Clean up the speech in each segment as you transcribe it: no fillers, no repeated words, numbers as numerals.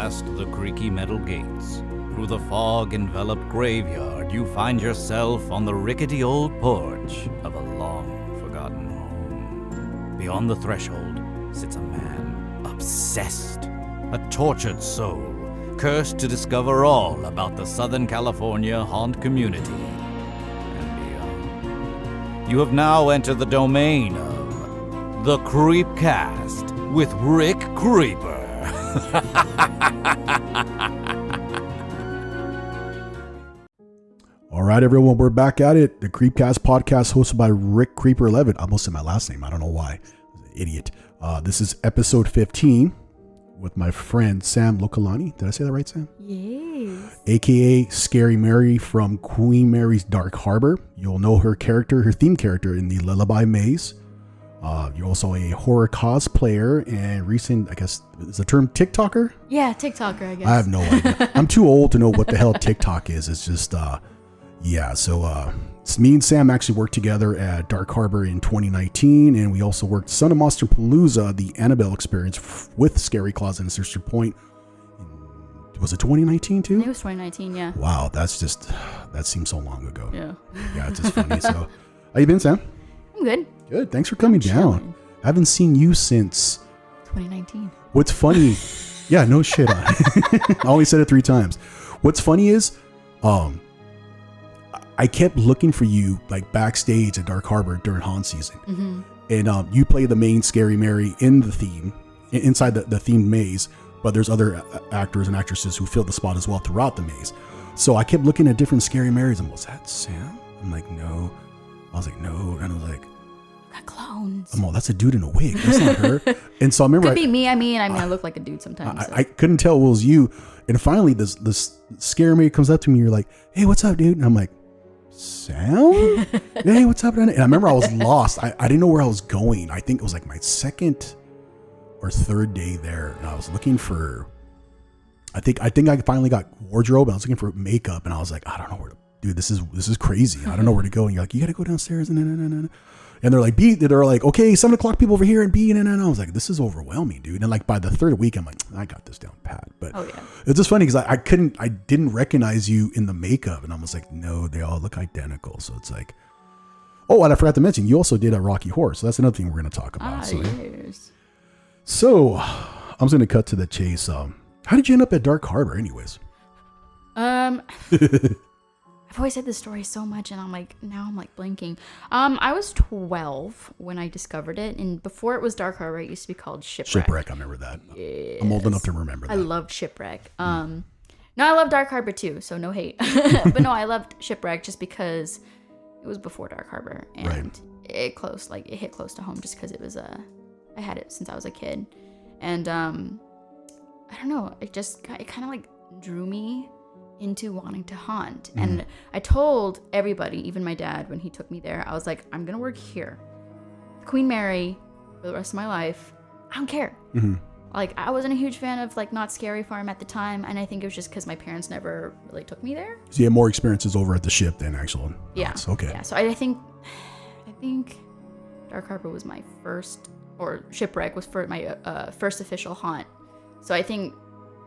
past the creaky metal gates, through the fog-enveloped graveyard, you find yourself on the rickety old porch of a long-forgotten home. Beyond the threshold sits a man obsessed, a tortured soul, cursed to discover all about the Southern California haunt community and beyond. You have now entered the domain of the Creepcast with Rick Creeper. All right, everyone, we're back at it. The Creepcast podcast hosted by Rick Creeper 11. I almost said my last name. I don't know why. Idiot. This is episode 15 with my friend Sam Lokelani. Did I say that right, Sam? Yes. AKA Scary Mary from Queen Mary's Dark Harbor. You'll know her theme character in the Lullaby Maze. You're also a horror cosplayer and recent, I guess, is the term TikToker? Yeah, TikToker, I guess. I have no idea. I'm too old to know what the hell TikTok is. It's just, yeah. So me and Sam actually worked together at Dark Harbor in 2019, and we also worked Son of Monster Palooza, the Annabelle experience with Scary Closet and Sister Point. Was it 2019 too? It was 2019, yeah. Wow, that seems so long ago. Yeah. Yeah, it's just funny. So, how you been, Sam? I'm good. Good. Thanks for coming down. I haven't seen you since 2019. What's funny? Yeah, no shit. I only said it 3 times. What's funny is, I kept looking for you like backstage at Dark Harbor during haunt season, and you play the main Scary Mary in the theme, inside the themed maze. But there's other actors and actresses who fill the spot as well throughout the maze. So I kept looking at different Scary Marys, and was that Sam? I'm like, no. I was like, no, and I was like, got clones. oh, that's a dude in a wig. That's not her. And so I remember, Could be me. I mean, I look like a dude sometimes. I couldn't tell it was you. And finally, this Scary Mary comes up to me. You're like, hey, what's up, dude? And I'm like, Sam? Hey, what's up? And I remember I was lost. I didn't know where I was going. I think it was like my second or third day there, and I was looking for. I think I finally got wardrobe. I was looking for makeup, and I was like, I don't know where to. Dude, this is crazy. I don't know where to go. And you're like, you got to go downstairs, and they're like, okay, 7:00 people over here, and and I was like, this is overwhelming, dude. And like by the third week, I'm like, I got this down pat. But it's just funny because I didn't recognize you in the makeup, and I was like, no, they all look identical. So it's like, oh, and I forgot to mention, you also did a Rocky Horror, so that's another thing we're going to talk about. Yes. So I'm just going to cut to the chase. How did you end up at Dark Harbor, anyways? I've always said this story so much, and I'm like blinking. I was 12 when I discovered it, and before it was Dark Harbor, it used to be called Shipwreck. Shipwreck, I remember that. Yes. I'm old enough to remember that. I loved Shipwreck. No, I love Dark Harbor too, so no hate. But no, I loved Shipwreck just because it was before Dark Harbor, and it hit close to home just because it was I had it since I was a kid, and I don't know, it kind of like drew me into wanting to haunt. And I told everybody, even my dad, when he took me there, I was like, I'm gonna work here, Queen Mary, for the rest of my life. I don't care. Like, I wasn't a huge fan of like Not Scary Farm at the time, and I think it was just because my parents never really took me there. So you had more experiences over at the ship than actual haunts. Okay. Yeah, so I think Dark Harbor was my first, or Shipwreck was for my first official haunt. So I think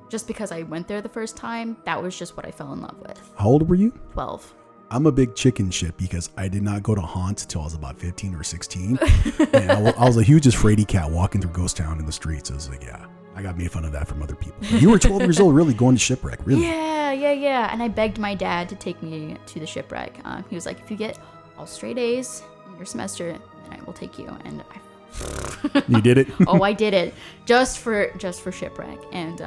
just because I went there the first time, that was just what I fell in love with. How old were you? 12. I'm a big chicken shit because I did not go to haunts until I was about 15 or 16. And I was a hugest fraidy cat walking through Ghost Town in the streets. I was like, yeah, I got made fun of that from other people. But you were 12 years old, really going to Shipwreck, really? Yeah. And I begged my dad to take me to the Shipwreck. He was like, if you get all straight A's in your semester, then I will take you. And You did it? Oh, I did it just for Shipwreck. And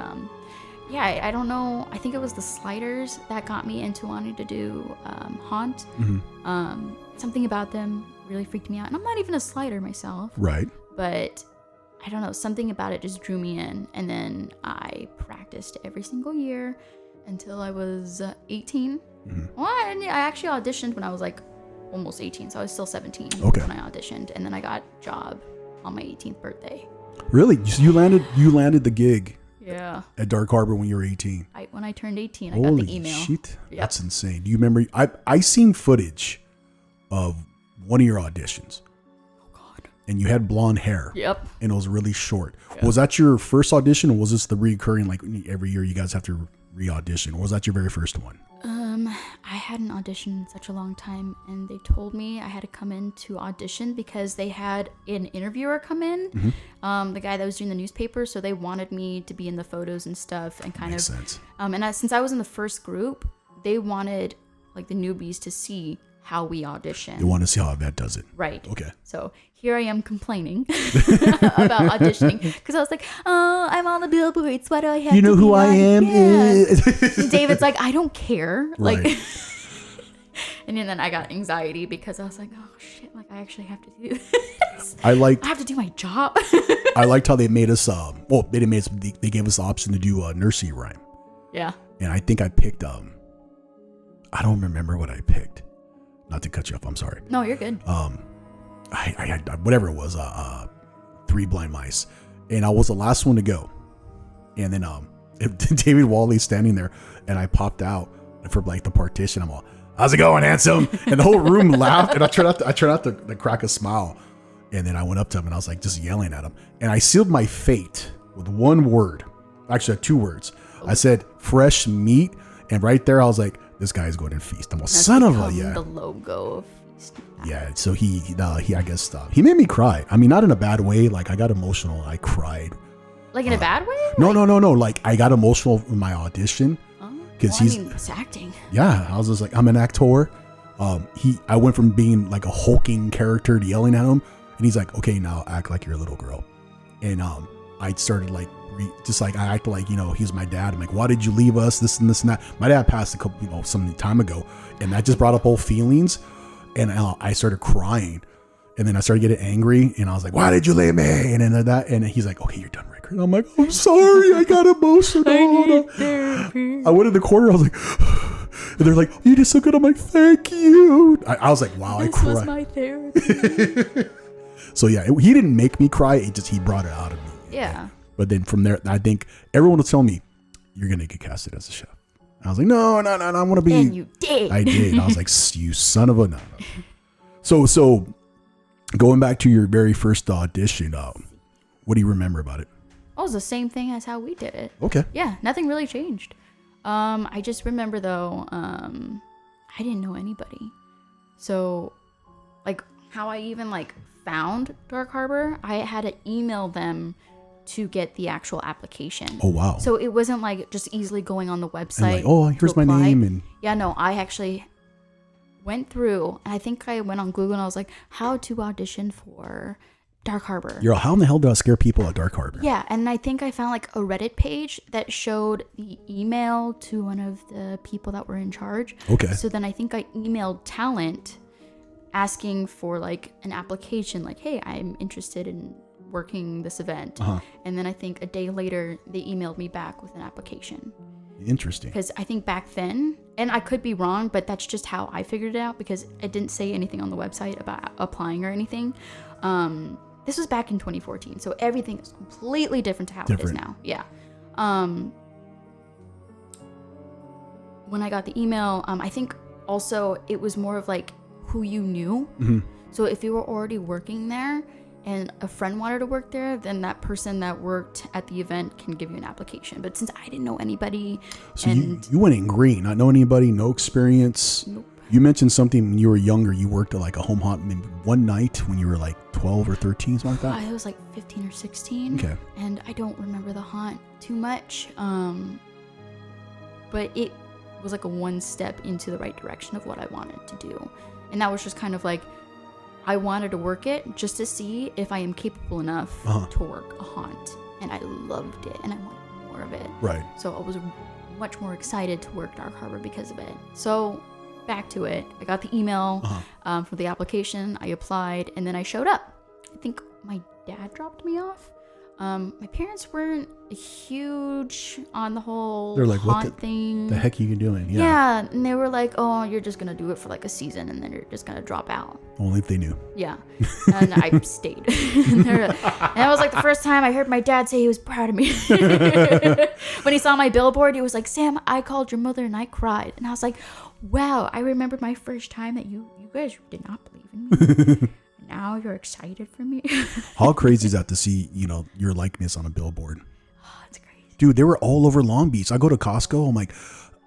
yeah, I don't know. I think it was the sliders that got me into wanting to do haunt. Something about them really freaked me out. And I'm not even a slider myself. Right. But I don't know. Something about it just drew me in. And then I practiced every single year until I was 18. Well, I actually auditioned when I was like almost 18. So I was still 17 when I auditioned. And then I got a job on my 18th birthday. Really? You landed the gig. Yeah. At Dark Harbor when you were 18. When I turned 18, I got the email. Holy shit. Yep. That's insane. Do you remember? I seen footage of one of your auditions. Oh, God. and you had blonde hair. Yep. And it was really short. Yep. Was that your first audition, or was this the recurring, like every year you guys have to re-audition, or was that your very first one? I hadn't auditioned in such a long time, and they told me I had to come in to audition because they had an interviewer come in, the guy that was doing the newspaper, so they wanted me to be in the photos and stuff, and kind Makes of sense. Since I was in the first group, they wanted like the newbies to see how we audition. They want to see how Yvette does it. Right. Okay. So here I am complaining about auditioning because I was like, oh, I'm on the billboards. Why do I have You know to who be I on? am? Yeah. David's like, I don't care. Right. Like, and then I got anxiety because I was like, oh shit, like I actually have to do this. I have to do my job. I liked how they made us. Well, they didn't make us. They gave us the option to do a nursery rhyme. Yeah. And I think I picked. I don't remember what I picked. Not to cut you off. I'm sorry. No, you're good. I had whatever it was. 3 blind mice, and I was the last one to go. And then David Wally's standing there, and I popped out for like the partition. I'm all, how's it going, handsome? And the whole room laughed, and I tried not to crack a smile. And then I went up to him and I was like just yelling at him. And I sealed my fate with one word. Actually, 2 words. I said fresh meat, and right there I was like, this guy's going to feast. I'm a son of a the logo of feast. Yeah. So he I guess he made me cry. I mean, not in a bad way. Like I got emotional. I cried. Like in a bad way? No. Like I got emotional in my audition because it's acting. Yeah. I was just like, I'm an actor. I went from being like a hulking character to yelling at him, and he's like, okay, now act like you're a little girl. And I started like just like I acted like, he's my dad. I'm like, why did you leave us? This and this and that. My dad passed a couple, some time ago, and that just brought up old feelings. And I started crying, and then I started getting angry, and I was like, why did you leave me? And then that, and he's like, okay, you're done, Rick. And I'm like, I'm sorry, I got emotional. I need therapy. I went in the corner, I was like, and they're like, you did so good. I'm like, thank you. I was like, wow, I cried. This was my therapy. So yeah, he didn't make me cry. He brought it out of me. Yeah. But then from there, I think everyone will tell me, you're going to get casted as a chef. I was like, no, I want to be. And you did. I did. I was like, you son of a no. So going back to your very first audition, what do you remember about it? Oh, it was the same thing as how we did it. Okay. Yeah, nothing really changed. I just remember though, I didn't know anybody. So like how I even like found Dark Harbor, I had to email them to get the actual application. Oh wow. So it wasn't like just easily going on the website. Like, oh, here's my name. And yeah, no, I actually went through, and I think I went on Google and I was like, how to audition for Dark Harbor. How in the hell do I scare people at Dark Harbor? Yeah, and I think I found like a Reddit page that showed the email to one of the people that were in charge. Okay. So then I think I emailed talent asking for like an application, like, hey, I'm interested in working this event. And then I think a day later they emailed me back with an application. Interesting. Because I think back then, and I could be wrong, but that's just how I figured it out, because it didn't say anything on the website about applying or anything. This was back in 2014, so everything is completely different to how it is now. Yeah. When I got the email, I think also it was more of like who you knew. So if you were already working there and a friend wanted to work there, then that person that worked at the event can give you an application. But since I didn't know anybody, so you went in green, not know anybody, no experience. Nope. You mentioned something when you were younger. You worked at like a home haunt maybe one night when you were like 12 or 13, something like that. I was like 15 or 16. Okay. And I don't remember the haunt too much. But it was like a one step into the right direction of what I wanted to do. And that was just kind of like, I wanted to work it just to see if I am capable enough to work a haunt. And I loved it, and I wanted more of it. Right. So I was much more excited to work Dark Harbor because of it. So back to it. I got the email for the application. I applied, and then I showed up. I think my dad dropped me off. My parents weren't huge on the whole They're like, haunt what thing. The heck are you doing? Yeah, and they were like, oh, you're just going to do it for like a season, and then you're just going to drop out. Only if they knew. Yeah. And I stayed. And that was like the first time I heard my dad say he was proud of me. When he saw my billboard, he was like, Sam, I called your mother and I cried. And I was like, wow, I remember my first time that you guys did not believe in me. now you're excited for me. How crazy is that to see, you know, your likeness on a billboard? Oh, it's crazy. Dude, they were all over Long Beach. I go to Costco. I'm like,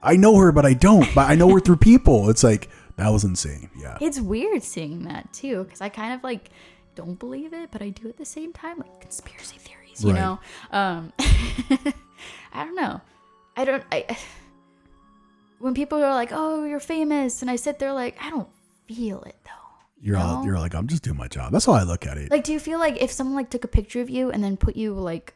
I know her, but I don't. But I know her through people. It's like, that was insane. Yeah. It's weird seeing that too, because I kind of like don't believe it, but I do at the same time, like conspiracy theories, you Right. know? I don't know. When people are like, oh, you're famous, and I sit there like, I don't feel it though. You're like, I'm just doing my job. That's how I look at it. Like, do you feel like if someone like took a picture of you and then put you like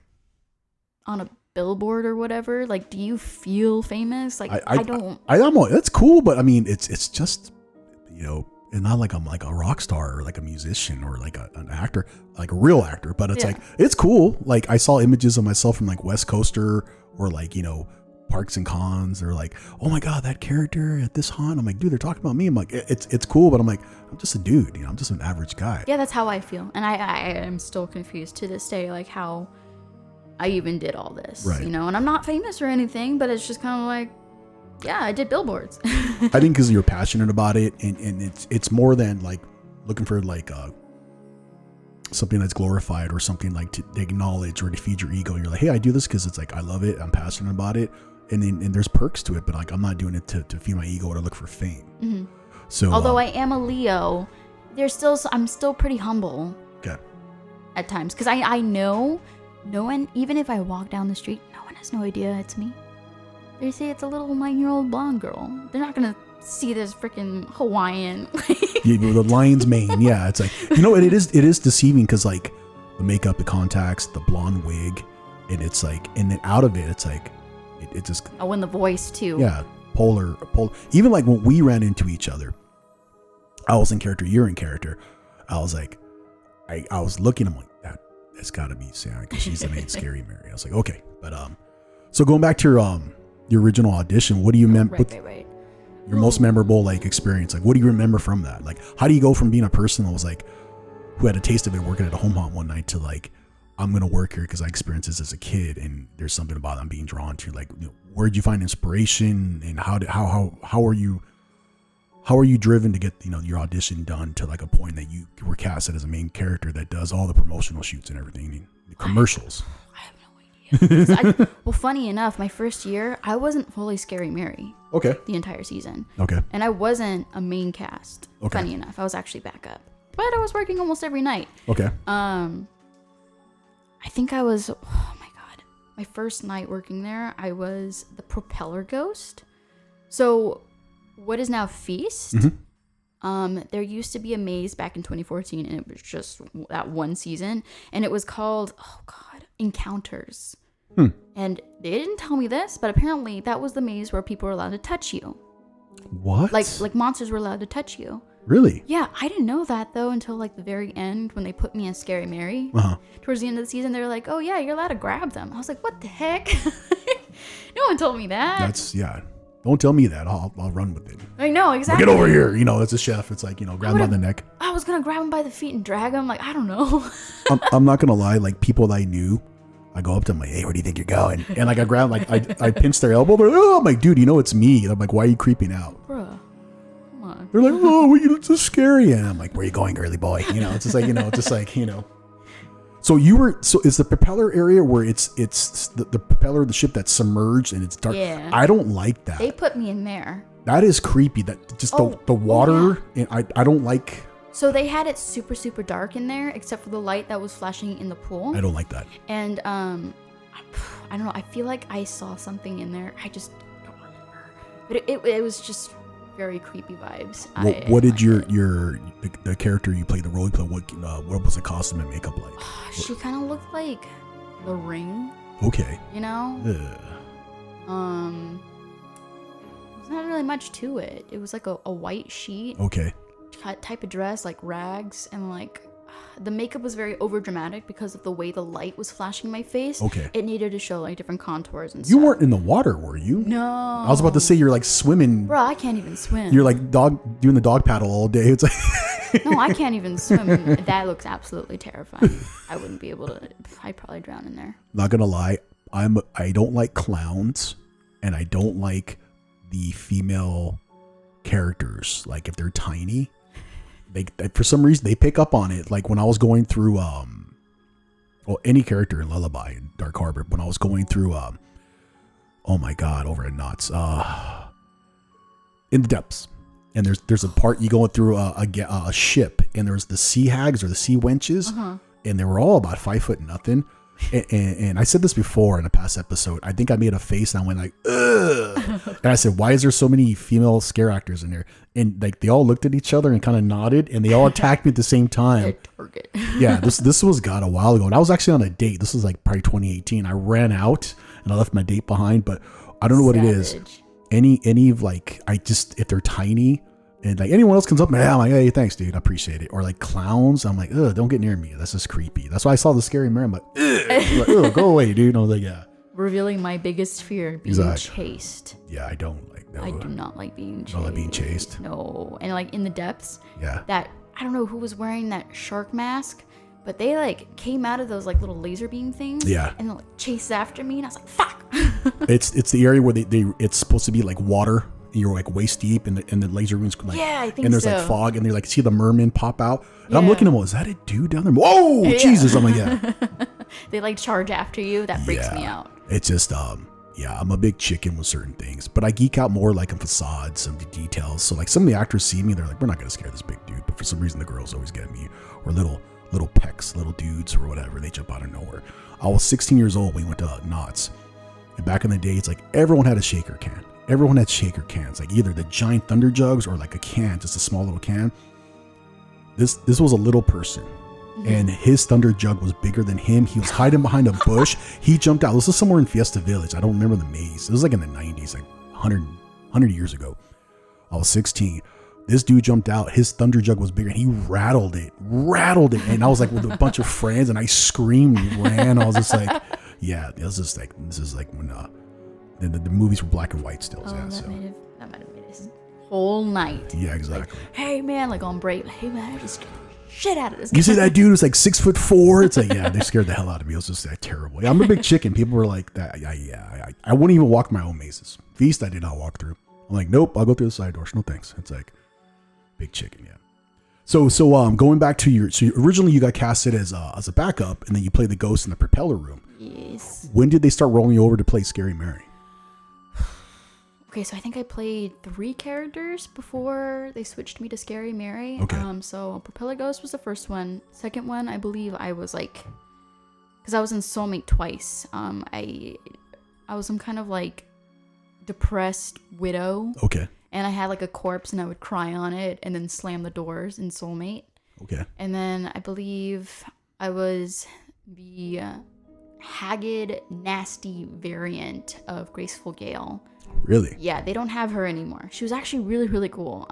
on a billboard or whatever, like, do you feel famous? Like, I don't. That's cool, but I mean, it's just, you know, and not like I'm like a rock star or like a musician or like an actor, like a real actor, but it's like, it's cool. Like I saw images of myself from like West Coaster or like, you know, Parks and Cons. They're like, oh my God, that character at this haunt. I'm like, dude, they're talking about me. I'm like, it's cool, but I'm like, I'm just a dude, you know, I'm just an average guy. Yeah, that's how I feel. And I am still confused to this day, like how I even did all this, Right. you know, and I'm not famous or anything, but it's just kind of like, yeah, I did billboards. I think because you're passionate about it, and it's more than like looking for like something that's glorified or something like to acknowledge or to feed your ego. You're like, hey, I do this because it's like I love it, I'm passionate about it, and there's perks to it, but like I'm not doing it to feed my ego or to look for fame. Mm-hmm. So although I am a Leo, I'm still pretty humble. Okay. At times, because I know no one, even if I walk down the street, no one has no idea it's me. They say it's a little 9-year-old blonde girl. They're not gonna see this freaking Hawaiian. Yeah, the lion's mane. Yeah, it's like, you know, it is deceiving because like the makeup, the contacts, the blonde wig, and it's like, and then out of it, it's like it just. Oh, and the voice too. Yeah, polar. Even like when we ran into each other, I was in character, you're in character. I was like, I was looking, I'm like, that's got to be Sam because she's the main Scary Mary. I was like, okay, but so going back to your original audition, what do you remember? Right. Your most memorable like experience, like what do you remember from that? Like how do you go from being a person that was like who had a taste of it working at a home haunt one night to like I'm gonna work here because I experienced this as a kid and there's something about it I'm being drawn to. Like, you know, where'd you find inspiration and how are you driven to get, you know, your audition done to like a point that you were casted as a main character that does all the promotional shoots and everything, and the commercials? I have no idea. Well, funny enough, my first year I wasn't fully Scary Mary. Okay. The entire season. Okay. And I wasn't a main cast. Okay. Funny enough, I was actually backup, but I was working almost every night. Okay. I think I was, oh my God, my first night working there, I was the propeller ghost. So what is now Feast? Mm-hmm. There used to be a maze back in 2014 and it was just that one season and it was called, oh God, Encounters. And they didn't tell me this, but apparently that was the maze where people were allowed to touch you. What? Like monsters were allowed to touch you. Really? Yeah, I didn't know that though until like the very end when they put me as Scary Mary. Towards the end of the season, they were like, "Oh yeah, you're allowed to grab them." I was like, "What the heck?" No one told me that. That's Don't tell me that. I'll run with it. I know exactly. Get over here. You know, it's a chef. It's like, you know, grab him by the neck. I was gonna grab him by the feet and drag him. Like I don't know. I'm not gonna lie. Like people that I knew, I go up to them like, "Hey, where do you think you're going?" And like I grab, like I pinch their elbow. They're like, "Oh," I'm like, "Dude, you know it's me." And I'm like, "Why are you creeping out?" Bruh, come on. They're like, "Oh, it's so scary." And I'm like, "Where are you going, girly boy?" You know, it's just like, you know, just like, you know. So is the propeller area where it's the propeller of the ship that's submerged and it's dark? Yeah. I don't like that. They put me in there. That is creepy. That just the water, and I don't like. So they had it super, super dark in there, except for the light that was flashing in the pool. I don't like that. And I don't know. I feel like I saw something in there. I just don't remember. But it was just very creepy vibes. What did the character you played, the role you played, what was the costume and makeup like? She kind of looked like The Ring. Okay. You know? Ugh. There's not really much to it. It was like a white sheet. Okay. Type of dress, like rags, and like the makeup was very over dramatic because of the way the light was flashing in my face. Okay. It needed to show like different contours and stuff. You weren't in the water, were you? No. I was about to say you're like swimming. Bro, I can't even swim. You're like doing the dog paddle all day. It's like No, I can't even swim. That looks absolutely terrifying. I wouldn't be able to. I'd probably drown in there. Not gonna lie, I don't like clowns, and I don't like the female characters. Like if they're tiny, they for some reason they pick up on it. Like when I was going through well, any character in Lullaby and Dark Harbor, when I was going through oh my god, over at Knott's in the depths, and there's a part you going through a ship, and there's the sea hags or the sea wenches, and they were all about 5 foot nothing. And I said this before in a past episode. I think I made a face and I went like, ugh. And I said, why is there so many female scare actors in there? And like they all looked at each other and kind of nodded, and they all attacked me at the same time. Target. Yeah, this was got a while ago, and I was actually on a date. This was like probably 2018. I ran out and I left my date behind, but I don't know what it is. Any of like, I just, if they're tiny and like anyone else comes up and I'm like, hey, thanks, dude, I appreciate it. Or like clowns, I'm like, ugh, don't get near me. That's just creepy. That's why I saw the Scary Mary. I'm like, ugh, go away, dude. And I was like, yeah. Revealing my biggest fear, being chased. Yeah, I don't like. No, I do not like being chased. Don't like being chased. No, and like in the depths. Yeah. That I don't know who was wearing that shark mask, but they like came out of those like little laser beam things. Yeah. And like chased after me, and I was like, fuck. It's the area where they it's supposed to be like water. You're like waist deep, and the laser beams like, yeah, I think and there's so. like fog, and they like see the merman pop out, and I'm looking at them, is that a dude down there? Whoa, Jesus! I'm like, yeah. They like charge after you. That freaks me out. It's just yeah, I'm a big chicken with certain things, but I geek out more like in facades and the details. So like some of the actors see me, they're like, we're not gonna scare this big dude, but for some reason the girls always get me, or little pecs, little dudes or whatever. They jump out of nowhere. I was 16 years old. We went to Knott's, and back in the day, it's like everyone had a shaker can. Everyone had shaker cans, like either the giant thunder jugs or like a can, just a small little can. This was a little person, and his thunder jug was bigger than him. He was hiding behind a bush. He jumped out. This was somewhere in Fiesta Village. I don't remember the maze. It was like in the 90s, like 100 years ago. I was 16. This dude jumped out. His thunder jug was bigger, and he rattled it. And I was like with a bunch of friends, and I screamed and ran. I was just like, yeah, this is like when the movies were black and white still. Oh, yeah, that might have made his whole night. Yeah, exactly. Like, hey man, like on break, hey man, I just scared the shit out of this guy. You see that dude was like 6'4"? It's like, yeah, they scared the hell out of me. It was just like terrible. Yeah, I'm a big chicken. People were like that. I wouldn't even walk my own mazes. Feast, I did not walk through. I'm like, nope, I'll go through the side doors. No thanks. It's like big chicken. Yeah. So going back to originally you got casted as a backup, and then you played the ghost in the propeller room. Yes. When did they start rolling you over to play Scary Mary? Okay, so I think I played 3 characters before they switched me to Scary Mary. Okay. So Propeller Ghost was the first one. Second one, I believe I was like, because I was in Soulmate twice. I was some kind of like depressed widow. Okay. And I had like a corpse, and I would cry on it and then slam the doors in Soulmate. Okay. And then I believe I was the haggard, nasty variant of Graceful Gale. Really? Yeah, they don't have her anymore. She was actually really, really cool.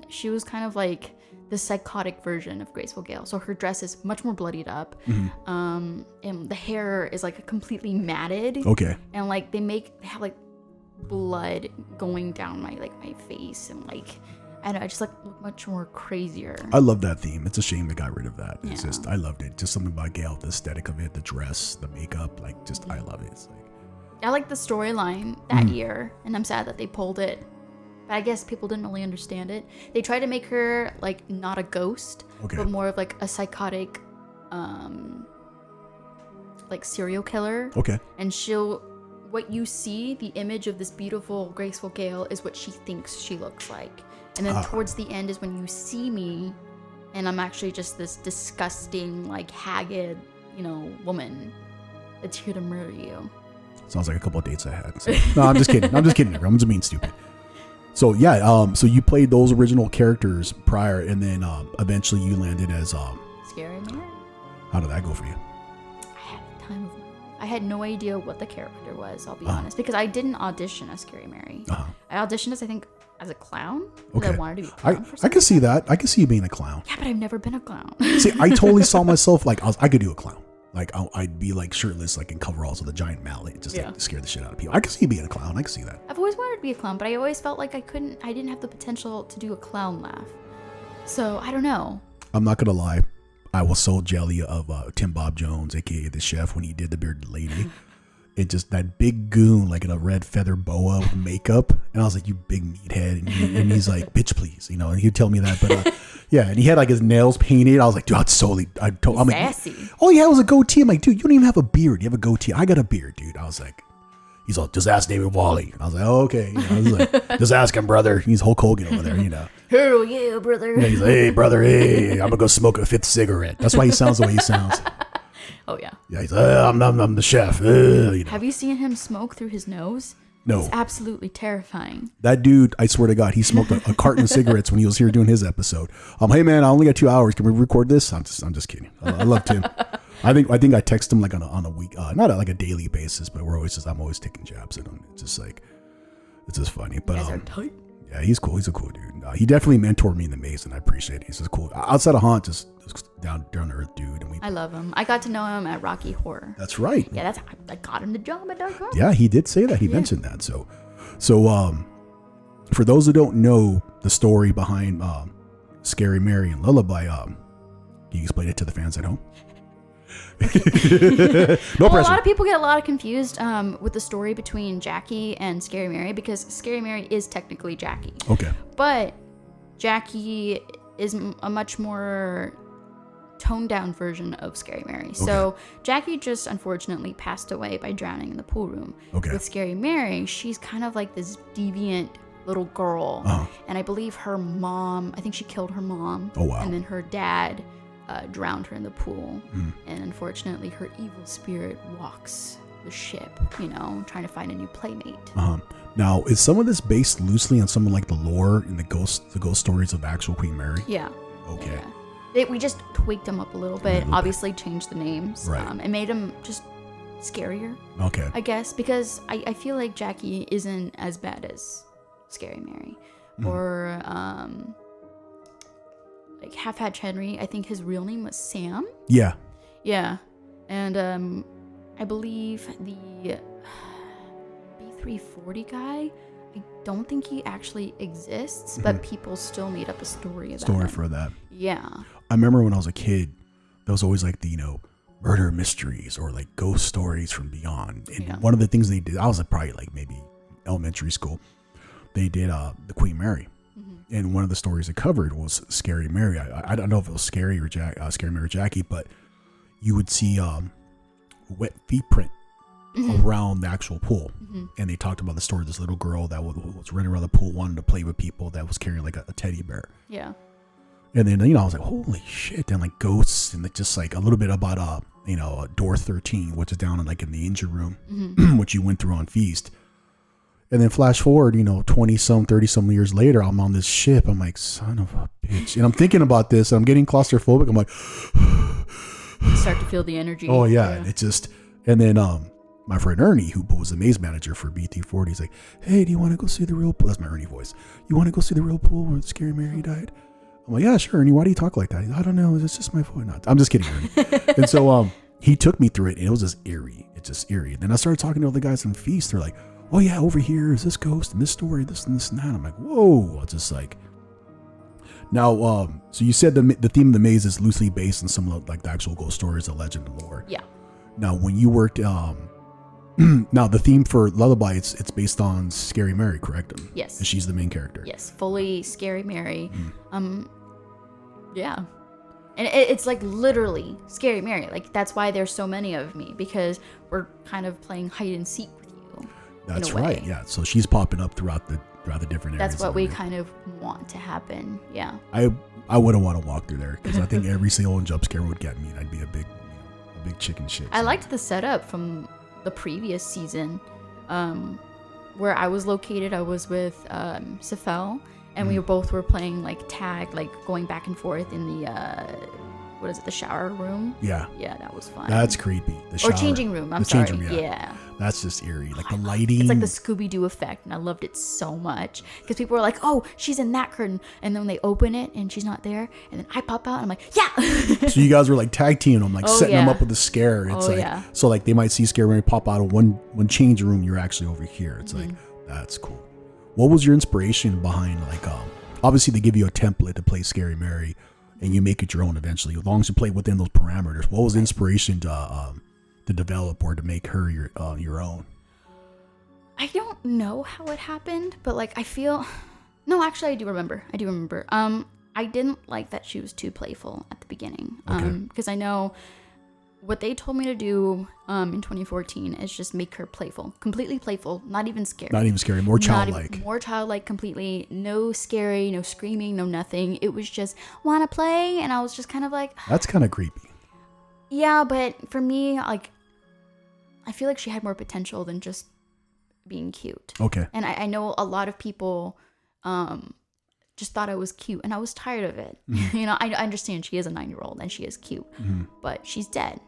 She was kind of like the psychotic version of Graceful Gale. So her dress is much more bloodied up. And the hair is like completely matted. Okay. And like they have like blood going down my face, and like I just like look much more crazier. I love that theme. It's a shame they got rid of that. It's Yeah. just, I loved it. Just something about Gale, the aesthetic of it, the dress, the makeup, like just, I love it. It's like, I like the storyline that year, and I'm sad that they pulled it. But I guess people didn't really understand it. They tried to make her like not a ghost, Okay. but more of like a psychotic, like serial killer. okay. And what you see, the image of this beautiful, graceful Gale, is what she thinks she looks like. And then towards the end is when you see me, and I'm actually just this disgusting, like haggard, woman that's here to murder you. Sounds like a couple of dates I had. So. No, I'm just kidding. I'm just being stupid. So yeah, so you played those original characters prior, and then eventually you landed as Scary Mary. How did that go for you? I had the time of my life. I had no idea what the character was, I'll be honest, because I didn't audition as Scary Mary. I auditioned as a clown. Okay. I wanted to be a clown for I can see that. I can see you being a clown. Yeah, but I've never been a clown. See, I totally saw myself like I could do a clown. Like I'd be like shirtless, like in coveralls with a giant mallet, just like to scare the shit out of people. I can see you being a clown. I can see that. I've always wanted to be a clown, but I always felt like I didn't have the potential to do a clown laugh. So I don't know. I'm not gonna lie. I was so jelly of Tim Bob Jones, aka the chef, when he did the bearded lady. it just that big goon like in a red feather boa with makeup, and I was like, you big meathead, and he's like, bitch please, you know, and he'd tell me that, but yeah, and he had like his nails painted. I was like, dude, I'm like, Sassy. all he had was a goatee. I'm like, dude, you don't even have a beard. You have a goatee. I got a beard, dude. I was like, he's all, just ask David Wally. I was like, oh, okay. You know, I was like, just ask him, brother. He's Hulk Hogan over there, you know. Hell yeah, brother. Yeah, he's like, hey, brother, hey, I'm gonna go smoke a 5th cigarette. That's why he sounds the way he sounds. Oh yeah. Yeah, he's like, I'm the chef. You know. Have you seen him smoke through his nose? No. It's absolutely terrifying. That dude, I swear to God, he smoked a carton of cigarettes when he was here doing his episode. Hey man, I only got 2 hours. Can we record this? I'm just kidding. I love Tim. I think I text him like on a week, not like a daily basis, but I'm always taking jabs at him. It's just funny. But You guys are tight. yeah, he's cool. He's a cool dude. He definitely mentored me in the maze, and I appreciate it. He's just cool. Outside of Haunt, just down to earth dude. And I love him. I got to know him at Rocky Horror. That's right. Yeah, that's how I got him the job at Dark Horror. Yeah, he did say that. He mentioned that. So for those who don't know the story behind Scary Mary and Lullaby, can you explain it to the fans at home? No pressure. A lot of people get a lot confused with the story between Jackie and Scary Mary, because Scary Mary is technically Jackie. Okay. But Jackie is a much more toned down version of Scary Mary. Okay. So Jackie just unfortunately passed away by drowning in the pool room. Okay. With Scary Mary, she's kind of like this deviant little girl. Uh-huh. And I believe her mom, I think she killed her mom. Oh, wow. And then her dad drowned her in the pool. And unfortunately, her evil spirit walks the ship, you know, trying to find a new playmate. Now, is some of this based loosely on some of like the lore and the ghost stories of actual Queen Mary? Yeah. Okay. Yeah. We just tweaked them up a little bit. Obviously, changed the names. Right. And made them just scarier. Okay. I guess, because I feel like Jackie isn't as bad as Scary Mary. Or like Half Hatch Henry. I think his real name was Sam. Yeah. Yeah. And I believe the B340 guy, I don't think he actually exists, but people still made up a story about him. For that. Yeah. I remember when I was a kid, there was always like the, you know, murder mysteries or like ghost stories from beyond. And one of the things they did, I was probably like maybe elementary school, they did the Queen Mary. And one of the stories it covered was Scary Mary. I don't know if it was Scary Mary or Jackie, but you would see wet feet print around the actual pool. And they talked about the story of this little girl that was running around the pool, wanting to play with people, that was carrying like a teddy bear. Yeah. And then, you know, I was like, holy shit. And like ghosts, and just like a little bit about, you know, door 13, which is down in like in the engine room, which you went through on Feast. And then flash forward, you know, 30 some years later, I'm on this ship. I'm like, son of a bitch. And I'm thinking about this, and I'm getting claustrophobic. I'm like, you start to feel the energy. Oh yeah. And it just, and then my friend Ernie, who was the maze manager for BT40, he's like, hey, do you want to go see the real pool? That's my Ernie voice. You want to go see the real pool where Scary Mary died? I'm like, yeah, sure, Ernie. Why do you talk like that? He's like, I don't know. It's just my voice. No, I'm just kidding, Ernie. And so he took me through it, and it was just eerie. It's just eerie. And then I started talking to other guys on Feast. They're like, oh yeah, over here is this ghost and this story, this and this and that. I'm like, whoa. It's just like, now, so you said the theme of the maze is loosely based on some of like the actual ghost stories, the legend and lore. Yeah. Now, when you worked, now the theme for Lullaby, it's based on Scary Mary, correct? Yes. And she's the main character. Yes, fully Scary Mary. Yeah. And it's like literally Scary Mary. Like that's why there's so many of me, because we're kind of playing hide and seek with you. That's right. Yeah. So she's popping up throughout the different areas. That's what we kind of want to happen. Yeah. I wouldn't want to walk through there, because I think every single jump scare would get me, and I'd be a big chicken shit. I liked the setup from the previous season, where I was located. I was with Safel, and we both were playing like tag, like going back and forth in the the shower room. Yeah that was fun. That's creepy. The shower, or changing room. I'm sorry. Changing room, yeah, that's just eerie. Like the lighting, it's like the Scooby-Doo effect, and I loved it so much, because people were like, oh, she's in that curtain, and then they open it and she's not there, and then I pop out and I'm like, yeah. So you guys were like tag teaming them, like setting them up with a scare. It's so like they might see Scary Mary pop out of one change room, you're actually over here. It's like, that's cool. What was your inspiration behind, like, obviously they give you a template to play Scary Mary, and you make it your own eventually, as long as you play within those parameters. What was the inspiration to to develop or to make her your own? I don't know how it happened, but like I feel. No, actually, I do remember. I didn't like that she was too playful at the beginning. Because I know what they told me to do in 2014 is just make her playful, completely playful, not even scary. More childlike. More childlike, completely. No scary, no screaming, no nothing. It was just, want to play? And I was just kind of like... That's kind of creepy. Yeah, but for me, like, I feel like she had more potential than just being cute. Okay. And I know a lot of people... just thought I was cute, and I was tired of it. Mm-hmm. You know, I understand she is a 9-year-old and she is cute, but she's dead.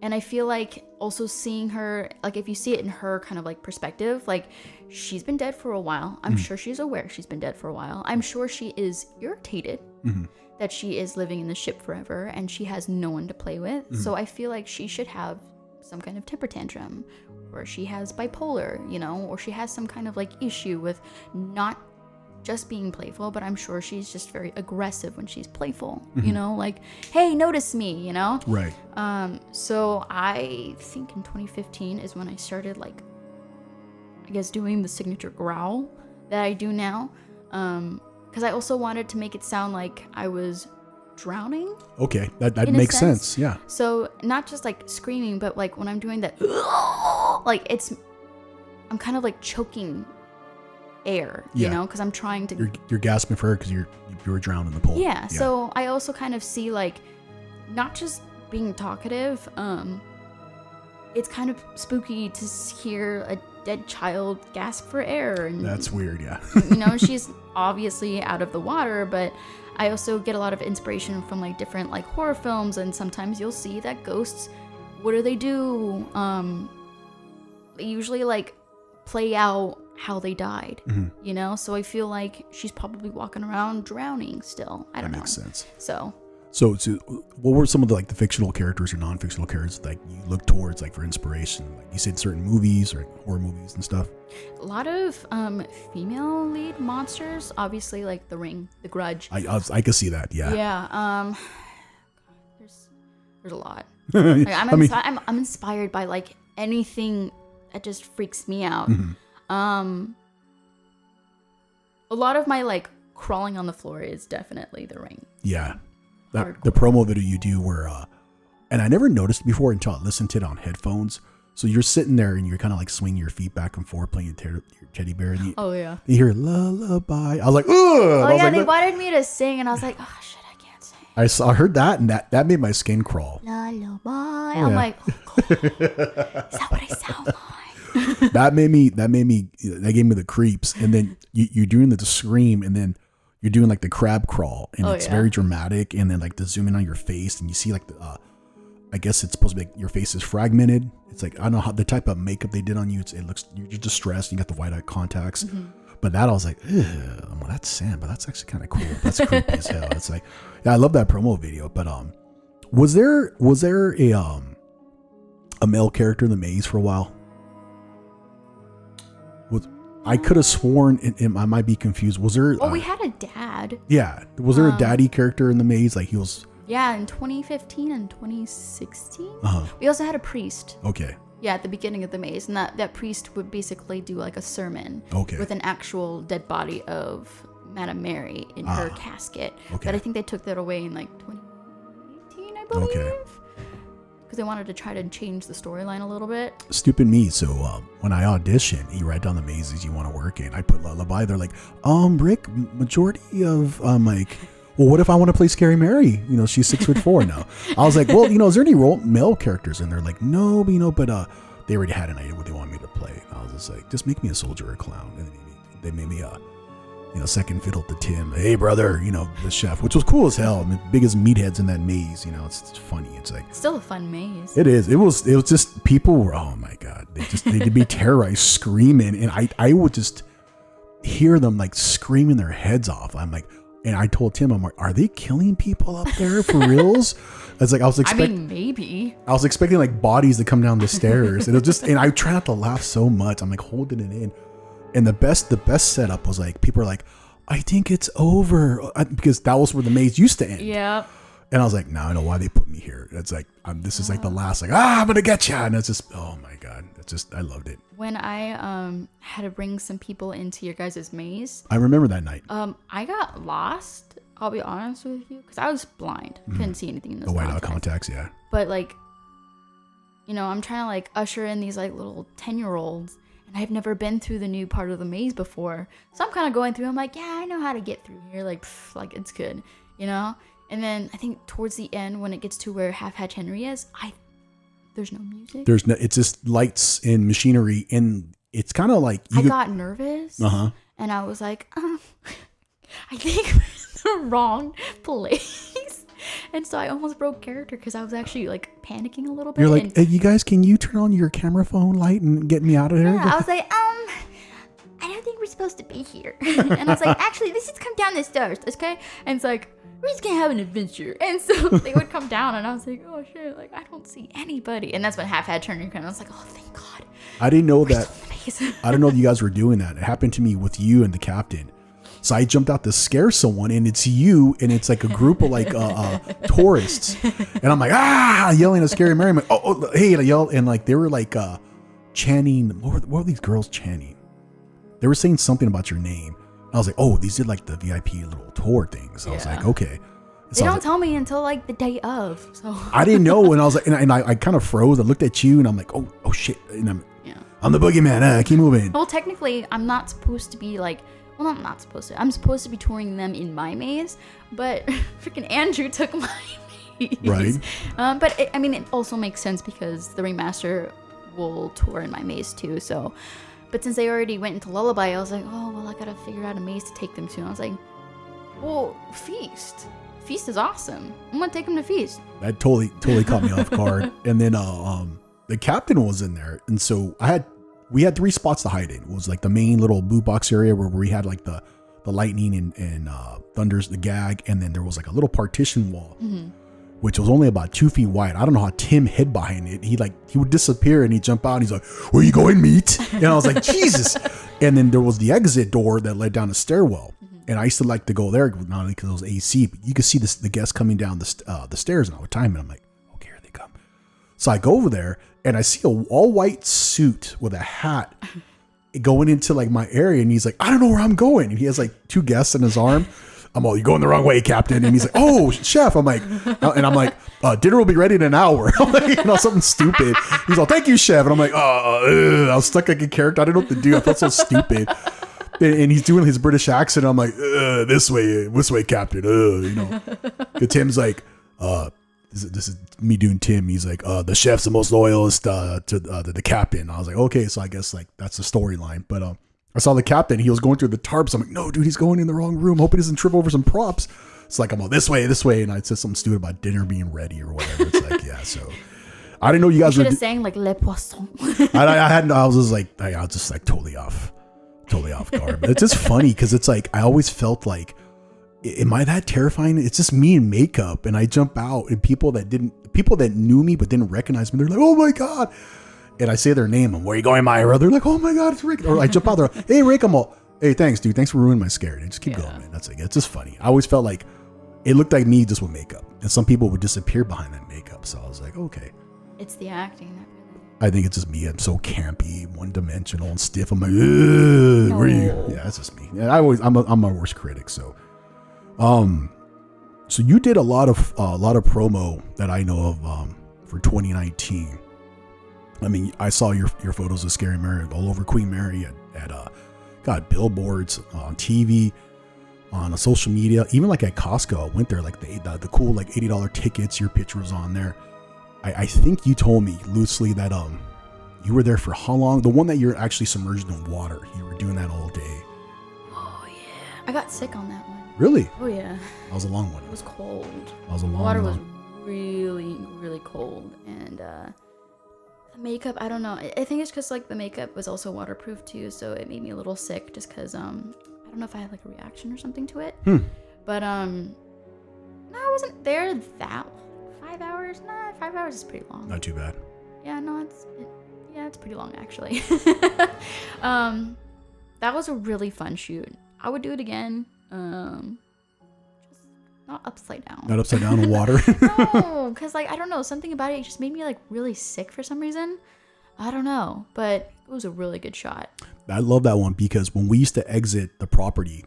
And I feel like also seeing her, like if you see it in her kind of like perspective, like she's been dead for a while. I'm sure she's aware she's been dead for a while. I'm sure she is irritated that she is living in the ship forever and she has no one to play with. So I feel like she should have some kind of temper tantrum, or she has bipolar, you know, or she has some kind of like issue with not just being playful, but I'm sure she's just very aggressive when she's playful, you know, like, hey, notice me, you know? Right. So I think in 2015 is when I started, like, I guess doing the signature growl that I do now. Because I also wanted to make it sound like I was drowning. Okay, that makes sense. Yeah. So not just like screaming, but like when I'm doing that, like I'm kind of like choking air, you know, because I'm trying to. You're gasping for air because you were drowned in the pool. Yeah. So I also kind of see like, not just being talkative. It's kind of spooky to hear a dead child gasp for air, and that's weird. Yeah. You know, she's obviously out of the water, but I also get a lot of inspiration from like different like horror films, and sometimes you'll see that ghosts. What do? They usually like play out how they died, you know? So I feel like she's probably walking around drowning still. I don't know. That makes sense. So what were some of the like the fictional characters or non-fictional characters like you look towards like for inspiration? Like you said, certain movies or horror movies and stuff. A lot of female lead monsters, obviously, like The Ring, The Grudge. I can see that. Yeah. Yeah. There's a lot. Like, I'm inspired by like anything that just freaks me out. A lot of my like crawling on the floor is definitely The Ring. Yeah. The promo video you do where and I never noticed before until I listened to it on headphones. So you're sitting there and you're kind of like swinging your feet back and forth playing your teddy bear, and you hear lullaby. I was like, ugh. Oh yeah, they wanted me to sing, and I was like, oh shit, I can't sing. I heard that, and that made my skin crawl. Lullaby. I'm like, oh, God. Is that what I sound like? that gave me the creeps. And then you're doing the scream, and then you're doing like the crab crawl, and it's very dramatic. And then like the zoom in on your face, and you see like the I guess it's supposed to be like your face is fragmented. It's like, I don't know how the type of makeup they did on you. It looks, you're distressed. You got the white eye contacts. But that I was like, well, that's Sam, but that's actually kind of cool. That's creepy as hell. It's like, yeah, I love that promo video. But was there a male character in the maze for a while? I could have sworn, and I might be confused. Was there? Oh, we had a dad. Yeah, was there a daddy character in the maze? Like he was. Yeah, in 2015 and 2016. We also had a priest. Okay. Yeah, at the beginning of the maze, and that priest would basically do like a sermon. Okay. With an actual dead body of Madame Mary in her casket. Okay. But I think they took that away in like 2018, I believe. Okay. Because they wanted to try to change the storyline a little bit. Stupid me. So when I audition, you write down the mazes you want to work in. I put lullaby. They're like, Rick, majority of like. Well, what if I want to play Scary Mary? You know, she's 6'4" now. I was like, well, is there any male characters? And they're like, no, but they already had an idea what they wanted me to play. And I was just like, just make me a soldier or a clown. And they made me second fiddle to Tim. Hey, brother, the chef, which was cool as hell. I mean, biggest meatheads in that maze. It's funny. It's like still a fun maze. It is. It was just people were. Oh my god, they'd be terrorized, screaming, and I would just hear them like screaming their heads off. I'm like. And I told Tim, I'm like, are they killing people up there for reals? It's like I was expecting. Maybe. I was expecting like bodies to come down the stairs, and it was and I tried not to laugh so much. I'm like holding it in, and the best setup was like people are like, I think it's over, because that was where the maze used to end. Yeah. And I was like, now I know why they put me here. It's like, this is like the last, like, I'm going to get you. And it's just, oh my God. It's just, I loved it. When I had to bring some people into your guys' maze. I remember that night. I got lost. I'll be honest with you. Because I was blind. Couldn't see anything in those the whiteout contacts, yeah. But like, you know, I'm trying to like usher in these like little 10-year-olds. And I've never been through the new part of the maze before. So I'm kind of going through. I'm like, yeah, I know how to get through here. Like, like it's good, you know? And then I think towards the end, when it gets to where Half Hatch Henry is, there's no music. There's no. It's just lights and machinery, and it's kind of like I got nervous, and I was like, I think we're in the wrong place, and so I almost broke character because I was actually like panicking a little bit. You're like, hey, you guys, can you turn on your camera phone light and get me out of here? Yeah, I was like, I don't think we're supposed to be here, and I was like, actually, let's just come down the stairs, okay? And it's like, we're just gonna have an adventure. And so they would come down and I was like, oh shit, like I don't see anybody. And that's when Half Hat turned and I was like, oh thank God. I didn't know that. I didn't know you guys were doing that. It happened to me with you and the captain. So I jumped out to scare someone, and it's you, and it's like a group of like tourists, and I'm like yelling at Scary Mary. I'm like, oh hey, and I yelled, and like they were like chanting. What were these girls chanting? They were saying something about your name. I was like, oh, these did like the VIP little tour things. So I was like, okay. They don't tell me until like the day of. So I didn't know, and I was like, and I kind of froze. I looked at you, and I'm like, oh shit, and I'm the boogeyman. Keep moving. Well, technically, I'm not supposed to be like. Well, I'm not supposed to. I'm supposed to be touring them in my maze, but freaking Andrew took my maze. Right. But it also makes sense because the remaster will tour in my maze too. So. But since they already went into Lullaby, I was like, oh, well, I gotta figure out a maze to take them to. And I was like, well, Feast. Feast is awesome. I'm gonna take them to Feast. That totally caught me off guard. And then the captain was in there. And so we had 3 spots to hide in. It was like the main little boot box area where we had like the lightning and thunders, the gag. And then there was like a little partition wall. Mm-hmm. Which was only about 2 feet wide. I don't know how Tim hid behind it. He would disappear and he'd jump out and he's like, where you going, meat? And I was like, Jesus. And then there was the exit door that led down the stairwell. Mm-hmm. And I used to like to go there, not only because it was AC, but you could see the guests coming down the stairs and all the time. And I'm like, okay, here they come. So I go over there and I see a all white suit with a hat going into like my area. And he's like, I don't know where I'm going. And he has like 2 guests in his arm. I'm all, you're going the wrong way, Captain. And he's like, oh, chef. I'm like, dinner will be ready in an hour. I'm like, something stupid. He's all, thank you, chef. And I'm like, I was stuck like a character. I didn't know what to do. I felt so stupid. And he's doing his British accent. And I'm like, this way, Captain. Tim's like, this is me doing Tim. He's like, the chef's the most loyalist to the captain. I was like, okay, so I guess like that's the storyline. But I saw the captain. He was going through the tarps. I'm like, no, dude, he's going in the wrong room. Hope he doesn't trip over some props. It's like, I'm all this way. And I said something stupid about dinner being ready or whatever. It's like, yeah. So I didn't know you guys were saying like Le Poisson. I was just like totally off guard. But it's just funny because it's like I always felt like, am I that terrifying? It's just me in makeup, and I jump out, and people that knew me but didn't recognize me, they're like, oh my God. And I say their name, and where are you going, Myra? They're like, oh my God, it's Rick. Or I jump out there, hey Rick, I'm all, hey, thanks, dude. Thanks for ruining my scare. And just keep going, man. That's like, it's just funny. I always felt like it looked like me just with makeup, and some people would disappear behind that makeup. So I was like, okay. It's the acting that really. I think it's just me. I'm so campy, one-dimensional, and stiff. I'm like, where are you? Yeah, that's just me. Yeah, I'm my worst critic. So, so you did a lot of promo that I know of for 2019. I mean, I saw your photos of Scary Mary all over Queen Mary at billboards, on TV, on social media, even like at Costco. I went there, like the cool like $80 tickets. Your picture was on there. I think you told me loosely that you were there for how long? The one that you're actually submerged in water. You were doing that all day. Oh yeah, I got sick on that one. Really? Oh yeah. That was a long one. It was cold. That was a long one. The water was really, really cold, and the makeup, I don't know. I think it's because like the makeup was also waterproof too, so it made me a little sick just because I don't know if I had like a reaction or something to it. But no, I wasn't there that 5 hours. Nah, 5 hours is pretty long. Not too bad. Yeah, no, it's pretty long actually. That was a really fun shoot. I would do it again. Just not upside down. Not upside down in water. No, because like I don't know, something about it just made me like really sick for some reason. I don't know, but it was a really good shot. I love that one because when we used to exit the property,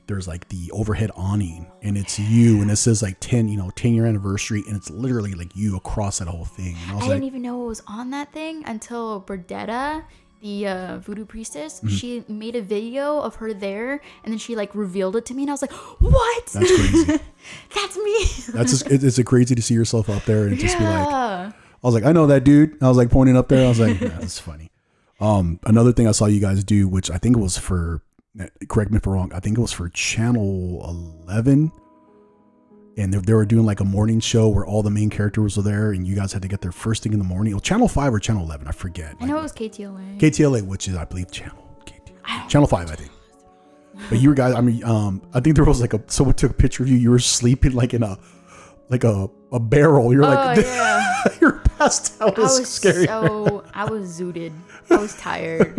there's like the overhead awning and it's you and it says like 10-year anniversary and it's literally like you across that whole thing. And I didn't even know it was on that thing until Berdetta, the voodoo priestess, she made a video of her there and then she like revealed it to me and I was like, what? That's crazy. That's me. That's just, it's crazy to see yourself up there and just be like, I was like, I know that dude. I was like pointing up there. I was like, yeah, that's funny. Another thing I saw you guys do, which I think it was for, correct me if I'm wrong, I think it was for Channel 11. And they were doing like a morning show where all the main characters were there and you guys had to get there first thing in the morning. Oh, Channel 5 or Channel 11, I forget. I know it was KTLA. KTLA, which is, I believe, Channel 5, I think. But you were guys, I mean, I think there was like someone took a picture of you. You were sleeping like in a barrel. You're like, yeah. You're passed out. It was scary. I was zooted. I was tired.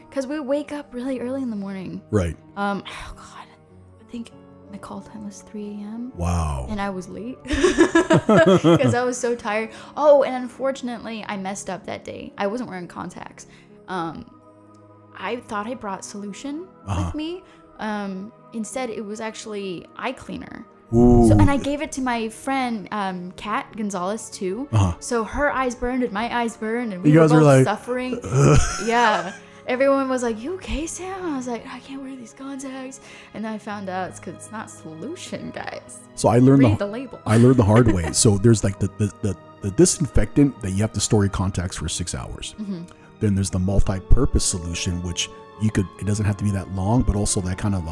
Because we wake up really early in the morning. Right. Oh God, I think my call time was 3 a.m. Wow. And I was late because I was so tired. Oh, and unfortunately, I messed up that day. I wasn't wearing contacts. I thought I brought solution with me. Instead, it was actually eye cleaner. Ooh. And I gave it to my friend, Kat Gonzalez, too. So her eyes burned and my eyes burned, and we were both like, suffering. Yeah. Everyone was like, you okay, Sam? I was like, I can't wear these contacts. And then I found out it's because it's not solution, guys. So I learned Read the label. I learned the hard way. So there's like the disinfectant that you have to store your contacts for 6 hours. Then there's the multi-purpose solution, which it doesn't have to be that long, but also that kind of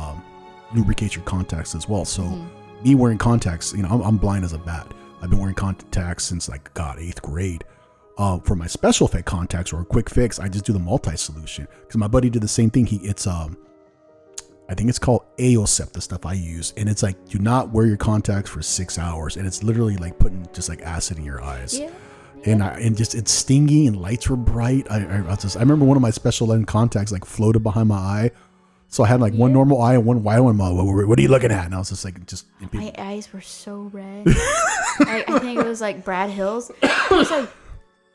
lubricates your contacts as well. So me wearing contacts, I'm blind as a bat. I've been wearing contacts since like, God, 8th grade. For my special effect contacts or a quick fix, I just do the multi-solution because my buddy did the same thing. I think it's called AOSEP, the stuff I use. And it's like, do not wear your contacts for 6 hours. And it's literally like putting just like acid in your eyes. Yeah. And just it's stingy and lights were bright. I remember one of my special lens contacts like floated behind my eye. So I had like one normal eye and one wide one. What are you looking at? And I was just like, my eyes were so red. I think it was like Brad Hills.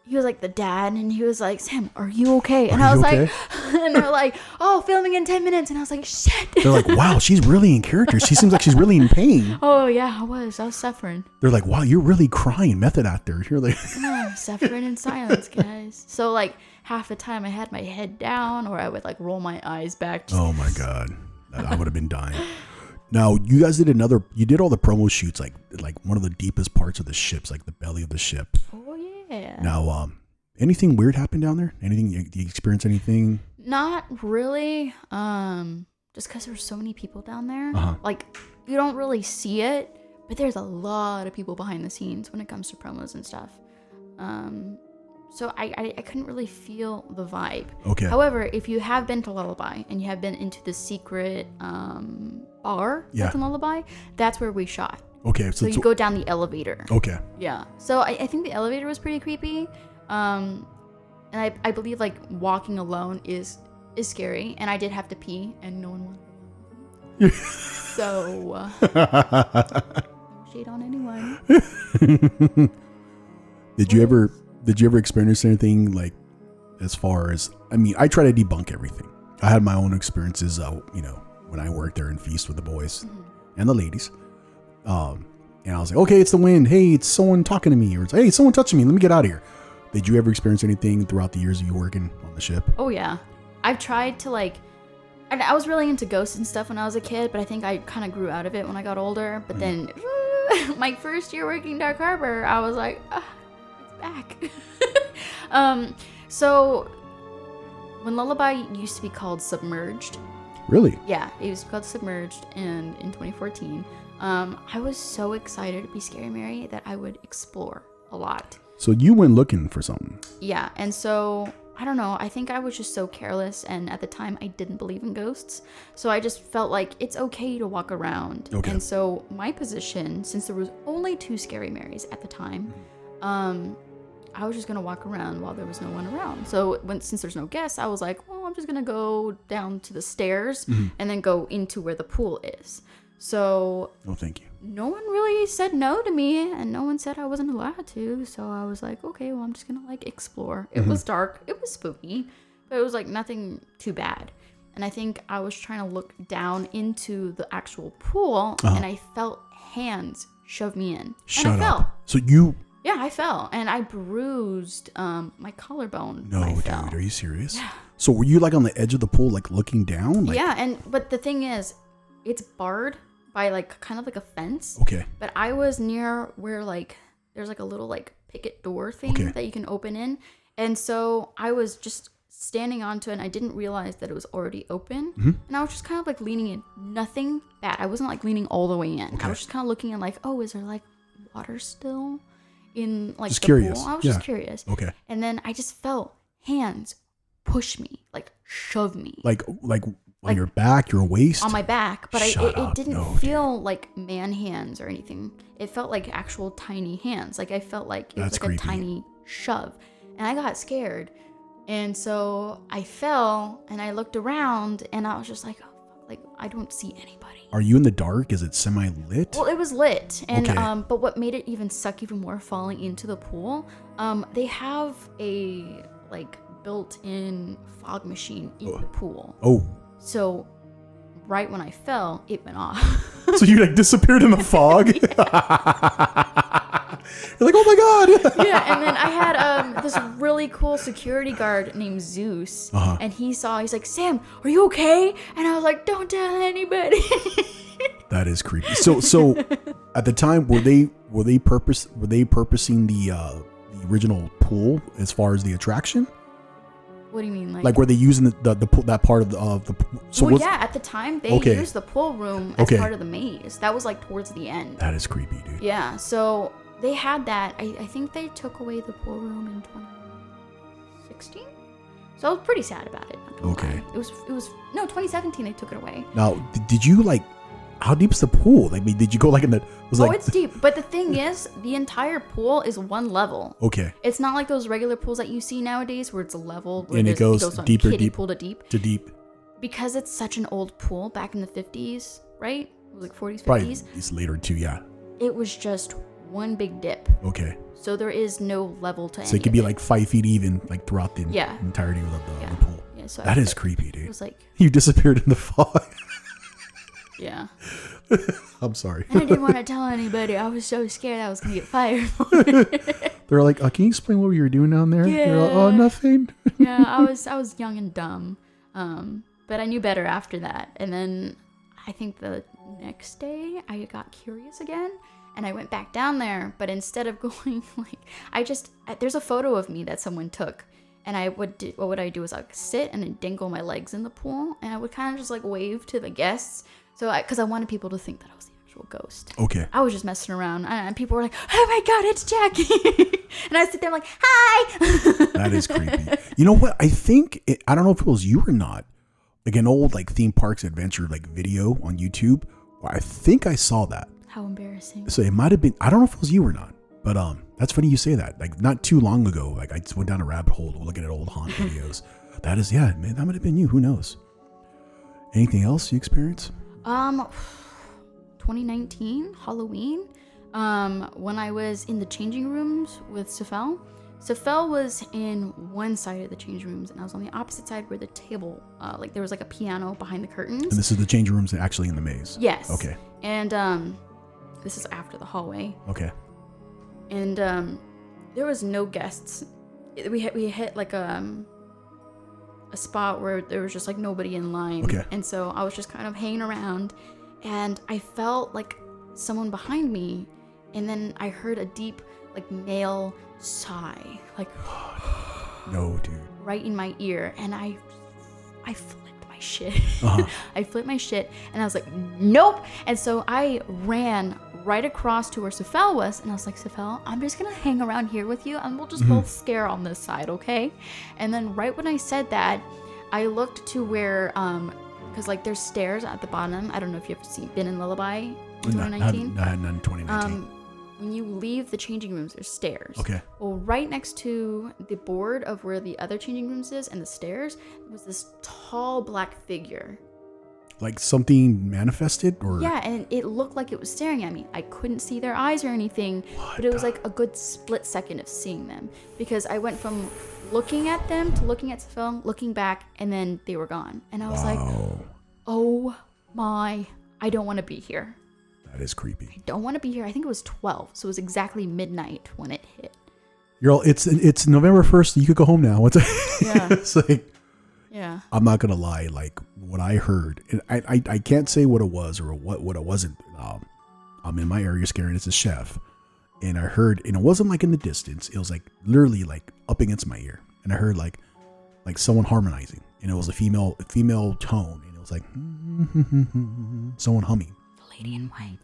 He was like the dad, and he was like, Sam, are you okay? And I was like, and they're like, oh, filming in 10 minutes. And I was like, shit. They're like, wow, she's really in character. She seems like she's really in pain. Oh, yeah, I was suffering. They're like, wow, you're really crying, method actor. You're like, suffering in silence, guys. So like half the time I had my head down, or I would like roll my eyes back. Oh my God. I would have been dying. Now, you guys did you did all the promo shoots, like one of the deepest parts of the ships, like the belly of the ship. Oh, yeah. Now, anything weird happened down there? Do you experience anything? Not really. Just because there's so many people down there. Like, you don't really see it, but there's a lot of people behind the scenes when it comes to promos and stuff. So I couldn't really feel the vibe. Okay. However, if you have been to Lullaby and you have been into the secret bar that's in Lullaby, that's where we shot. Okay. So you go down the elevator. Okay. Yeah. So I think the elevator was pretty creepy. And I believe like walking alone is scary. And I did have to pee and no one wanted to. So no shade on anyone. Did you ever experience anything like, as far as, I mean, I try to debunk everything. I had my own experiences, when I worked there in Feast with the boys and the ladies. And I was like, okay, it's the wind. Hey, it's someone talking to me. Or it's, hey, someone touching me. Let me get out of here. Did you ever experience anything throughout the years of you working on the ship? Oh, yeah. I've tried to I was really into ghosts and stuff when I was a kid, but I think I kind of grew out of it when I got older. But then my first year working Dark Harbor, I was like, it's back. So when Lullaby used to be called Submerged. Really? Yeah, it was called Submerged, and in 2014, I was so excited to be Scary Mary that I would explore a lot. So you went looking for something. Yeah, and so, I don't know, I think I was just so careless, and at the time, I didn't believe in ghosts, so I just felt like it's okay to walk around. Okay. And so, my position, since there was only 2 Scary Marys at the time, I was just going to walk around while there was no one around. So since there's no guests, I was like, well, I'm just going to go down to the stairs and then go into where the pool is. So... Oh, thank you. no one really said no to me, and no one said I wasn't allowed to. So I was like, okay, well, I'm just gonna like explore. It was dark, it was spooky, but it was like nothing too bad. And I think I was trying to look down into the actual pool, and I felt hands shove me in. Shut and I up. fell. So you... Yeah, I fell, and I bruised my collarbone. No, when I dude, fell. are you serious? Yeah. So were you like on the edge of the pool, like looking down? Like, Yeah, but the thing is, it's barred by like kind of like a fence. Okay. But I was near where like there's like a little like picket door thing that you can open in, and so I was just standing onto it, and I didn't realize that it was already open, and I was just kind of like leaning in. Nothing bad. I wasn't like leaning all the way in. Okay. I was just kind of looking and like, oh, is there like water still in like Just the curious. pool? I was Yeah. just curious. Okay. And then I just felt hands push me, like shove me. Like on your back, your waist? On my back, but Shut it up. didn't No, feel like man hands or anything. It felt like actual tiny hands. Like I felt like it was That's like creepy. a tiny shove. And I got scared. And so I fell and I looked around and I was just like, oh, fuck, like I don't see anybody. Are you in the dark? Is it semi-lit? Well, it was lit. And Okay. but what made it even suck even more falling into the pool, they have a like built-in fog machine in the pool. Oh. So right when I fell, it went off. So you like disappeared in the fog? You're like, oh my God. Yeah, and then I had this really cool security guard named Zeus, and he's like, Sam, are you okay? And I was like, don't tell anybody. That is creepy. So at the time, were they purposing the original pool as far as the attraction? What do you mean, Like were they using the pool, that part of the pool? So well, was, yeah, at the time they Okay. used the pool room as Okay. part of the maze. That was like towards the end. That is creepy, dude. Yeah, so they had that. I think they took away the pool room in 2016. So I was pretty sad about it. Not gonna Okay. lie. It was no 2017 they took it away. Now, did you like? How deep is the pool? Like, did you go like in the? Was Oh, like it's deep. But the thing is, the entire pool is one level. okay It's not like those regular pools that you see nowadays where it's level. Where And it there's- goes from deeper, kiddie deep. pool to deep. to deep. Because it's such an old pool back in the 50s, right? It was like 40s, 50s. Probably it's later too. Yeah. It was just one big dip. Okay. So there is no level to So it could be like 5 feet even, like throughout the Yeah. entirety of the Yeah. pool. Yeah, so That is it creepy, It dude. was like, You disappeared in the fog. yeah. I'm sorry. And I didn't want to tell anybody. I was so scared I was going to get fired for it. They're like, can you explain what you were doing down there? You're like, oh, Yeah. nothing. Yeah, I was young and dumb. But I knew better after that. And then I think the next day I got curious again and I went back down there. But instead of going there's a photo of me that someone took. And what would I do is I'd sit and then dangle my legs in the pool. And I would kind of just like wave to the guests. So because I wanted people to think that I was the actual ghost. Okay. I was just messing around, and people were like, "Oh my God, it's Jackie!" And I sit there like, "Hi." That is creepy. You know what? I think I don't know if it was you or not. Like an old like theme parks adventure like video on YouTube. I think I saw that. How embarrassing. So it might have been. I don't know if it was you or not. But that's funny you say that. Like not too long ago, like I just went down a rabbit hole looking at old haunt videos. That is, yeah, man, that might have been you. Who knows? Anything else you experienced? 2019 Halloween, when I was in the changing rooms with Safel. Safel was in one side of the changing rooms, and I was on the opposite side where the table, like there was like a piano behind the curtains. And this is the changing rooms actually in the maze. Yes. Okay. And this is after the hallway. Okay. And there was no guests. We hit like a spot where there was just like nobody in line. Okay. And so I was just kind of hanging around, and I felt like someone behind me, and then I heard a deep like male sigh, like No, dude. right in my ear, and I flipped my shit. Uh-huh. I flipped my shit, and I was like, nope. And so I ran right across to where Safel was, and I was like, Safel, I'm just gonna hang around here with you, and we'll just both scare on this side, okay? And then right when I said that, I looked to where, because like there's stairs at the bottom. I don't know if you've been in Lullaby in 2019. I had none in 2019. When you leave the changing rooms, there's stairs. Okay. Well, right next to the board of where the other changing rooms is and the stairs was this tall black figure. like something manifested, or yeah, and it looked like it was staring at me. I couldn't see their eyes or anything, but it was like a good split second of seeing them, because I went from looking at them to looking at the film, looking back, and then they were gone. And I was like, oh my, I don't want to be here. That is creepy. I don't want to be here. I think it was 12, so it was exactly midnight when it hit. You're all, it's November 1st. You could go home now. Yeah. It's like, yeah. I'm not gonna lie. Like what I heard, and I can't say what it was or what it wasn't. I'm in my area scaring. It's a chef, and I heard, and it wasn't like in the distance. It was like literally like up against my ear, and I heard like someone harmonizing, and it was a female tone, and it was like someone humming. The lady in white.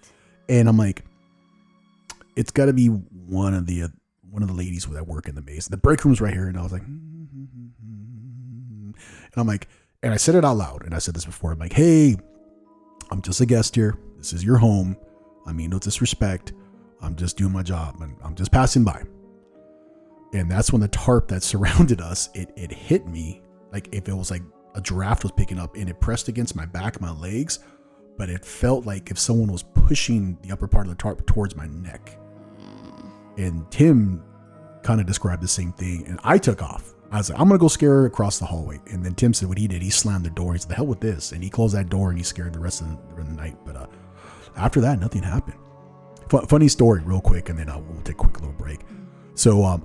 And I'm like, it's got to be one of the ladies that work in the maze. The break room's right here, and I was like, and I'm like, and I said it out loud, and I said this before. I'm like, hey, I'm just a guest here. This is your home. I mean, no disrespect. I'm just doing my job, and I'm just passing by. And that's when the tarp that surrounded us, it hit me like if it was like a giraffe was picking up, and it pressed against my back, my legs, but it felt like if someone was pushing the upper part of the tarp towards my neck. And Tim kind of described the same thing, and I took off. I was like, I'm gonna go scare her across the hallway. And then Tim said what he did. He slammed the door. He said, "The hell with this!" And he closed that door, and he scared the rest of the night. But after that, nothing happened. Funny story, real quick, and then we'll take a quick little break. So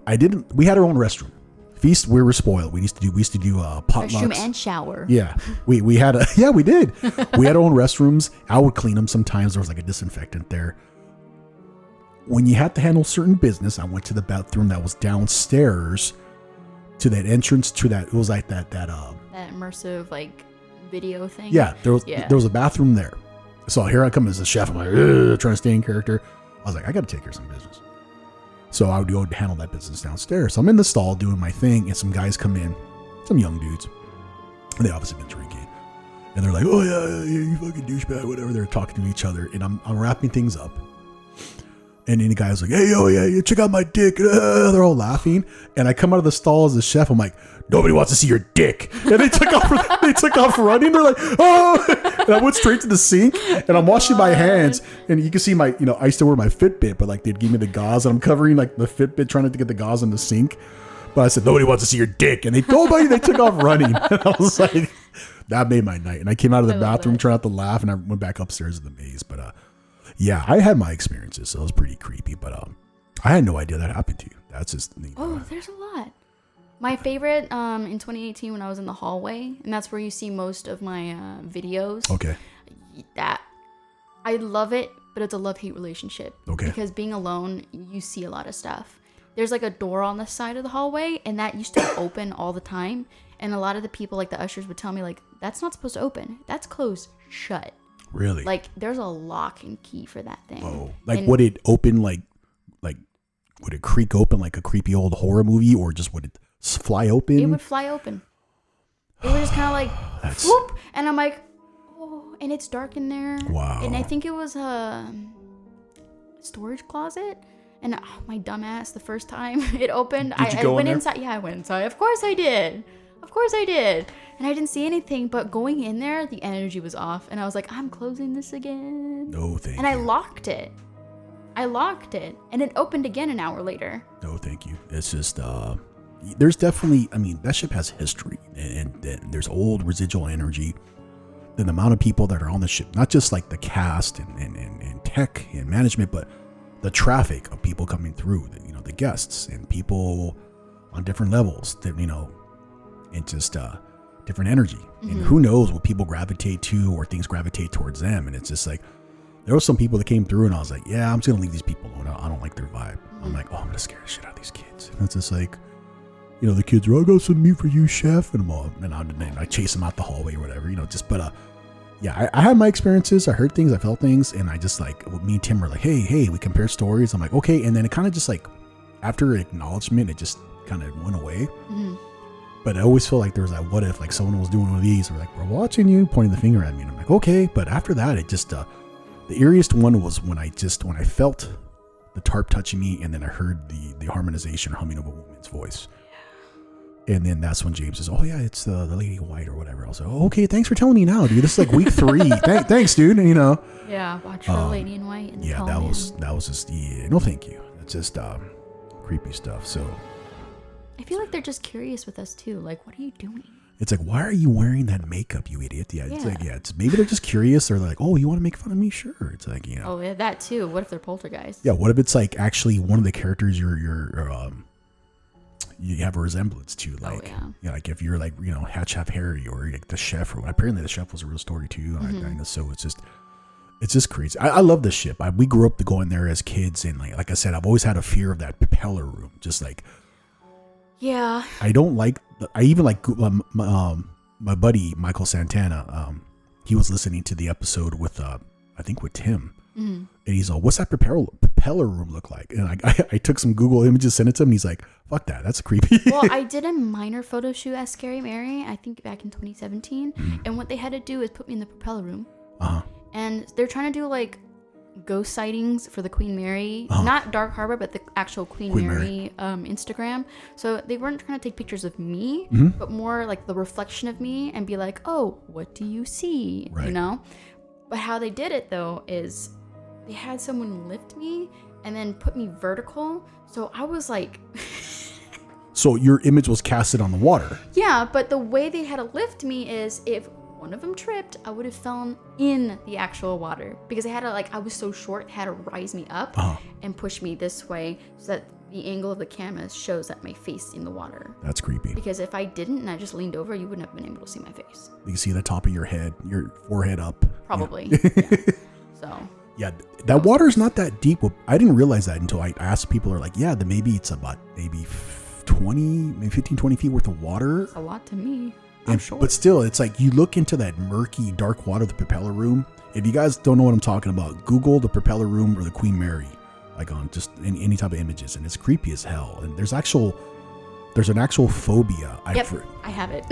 we had our own restroom. Feast, we were spoiled. We used to do potlucks. Restroom and shower. Yeah, we had we did. We had our own restrooms. I would clean them sometimes. There was like a disinfectant there. When you had to handle certain business, I went to the bathroom that was downstairs to that entrance to that. It was like that immersive like video thing. Yeah, there was a bathroom there. So here I come as a chef. I'm like, trying to stay in character. I was like, I got to take care of some business. So I would go handle that business downstairs. So I'm in the stall doing my thing, and some guys come in, some young dudes. And they obviously been drinking. And they're like, oh yeah, you fucking douchebag, whatever. They're talking to each other, and I'm wrapping things up. And then the guy was like, hey, yo, yeah, check out my dick. They're all laughing. And I come out of the stall as a chef. I'm like, nobody wants to see your dick. And they took off running. They're like, oh. And I went straight to the sink, and I'm washing my hands. And you can see I used to wear my Fitbit, but like they'd give me the gauze, and I'm covering like the Fitbit, trying to get the gauze in the sink. But I said, nobody wants to see your dick. And they took off running. And I was like, that made my night. And I came out of the bathroom, trying not to laugh, and I went back upstairs to the maze. But yeah, I had my experiences, so it was pretty creepy, but I had no idea that happened to you. That's just there's a lot. My favorite in 2018 when I was in the hallway, and that's where you see most of my videos. Okay. That I love it, but it's a love-hate relationship. Okay. Because being alone, you see a lot of stuff. There's like a door on the side of the hallway, and that used to open all the time. And a lot of the people, like the ushers, would tell me like, that's not supposed to open. That's closed shut. Really? Like there's a lock and key for that thing. Oh, like would it open like would it creak open like a creepy old horror movie, or just would it fly open? It would fly open. It would just kind of like whoop, and I'm like, oh, and it's dark in there. Wow. And I think it was a storage closet. And my dumbass, the first time it opened, I went inside. Yeah, I went inside. Of course I did. And I didn't see anything, but going in there, the energy was off. And I was like, I'm closing this again. No, thank you. And I locked it. And it opened again an hour later. No, thank you. It's just, there's definitely, that ship has history. And there's old residual energy. Then the amount of people that are on the ship, not just like the cast and tech and management, but the traffic of people coming through, the guests and people on different levels, that, and just different energy. Mm-hmm. And who knows what people gravitate to, or things gravitate towards them. And it's just like, there were some people that came through, and I was like, yeah, I'm just going to leave these people alone. I don't like their vibe. Mm-hmm. I'm like, oh, I'm going to scare the shit out of these kids. And it's just like, the kids are, I got some meat for you, chef. And I chase them out the hallway or whatever, yeah, I had my experiences. I heard things, I felt things, and I just me and Tim were like, hey, we compare stories. I'm like, okay. And then it kind of just after acknowledgement, it just kind of went away. Mm-hmm. But I always feel like there was that what if, like someone was doing one of these, or like, we're watching you, pointing the finger at me. And I'm like, okay. But after that, it just, the eeriest one was when I felt the tarp touching me, and then I heard the harmonization humming of a woman's voice. And then that's when James says, "Oh yeah, it's the lady in white or whatever." I was like, "Oh, okay, thanks for telling me now, dude. This is like week 3. Thanks, dude." And Yeah, watch for Lady in White. And yeah, that was just no, thank you. It's just creepy stuff. So I feel like they're just curious with us too. Like, what are you doing? it's like, why are you wearing that makeup, you idiot? Yeah, it's like, it's maybe they're just curious. They're like, oh, you want to make fun of me? Sure. It's like, Oh, yeah, that too. What if they're poltergeists? Yeah. What if it's like actually one of the characters you have a resemblance to, like, like if you're like, Hatch Half Harry or like the chef, or apparently the chef was a real story too. So it's just crazy. I love this ship. We grew up to go in there as kids, and like I said, I've always had a fear of that propeller room. Just like, yeah, I don't like. I even like my buddy Michael Santana. He was listening to the episode with I think with Tim. And he's like, what's that propeller room look like? And I took some Google images, sent it to him, and he's like, fuck that, that's creepy. Well, I did a minor photo shoot as Scary Mary, I think back in 2017. And what they had to do is put me in the propeller room. And they're trying to do like ghost sightings for the Queen Mary, not Dark Harbor, but the actual Queen Mary Instagram. So they weren't trying to take pictures of me, but more like the reflection of me and be like, oh, what do you see? Right. But how they did it though is they had someone lift me and then put me vertical. So I was like... So your image was casted on the water. Yeah, but the way they had to lift me is if one of them tripped, I would have fallen in the actual water. Because they had to, I was so short, they had to rise me up and push me this way so that the angle of the camera shows that my face in the water. That's creepy. Because if I didn't and I just leaned over, you wouldn't have been able to see my face. You can see the top of your head, your forehead up. Probably. Yeah. So... Yeah, that water's not that deep. I didn't realize that until I asked people. Are like, yeah, maybe it's about maybe 15, 20 feet worth of water. It's a lot to me. I'm sure. But still, it's like you look into that murky, dark water of the propeller room. If you guys don't know what I'm talking about, Google the propeller room or the Queen Mary, like on just any type of images, and it's creepy as hell. And there's an actual phobia. Yep, I have it.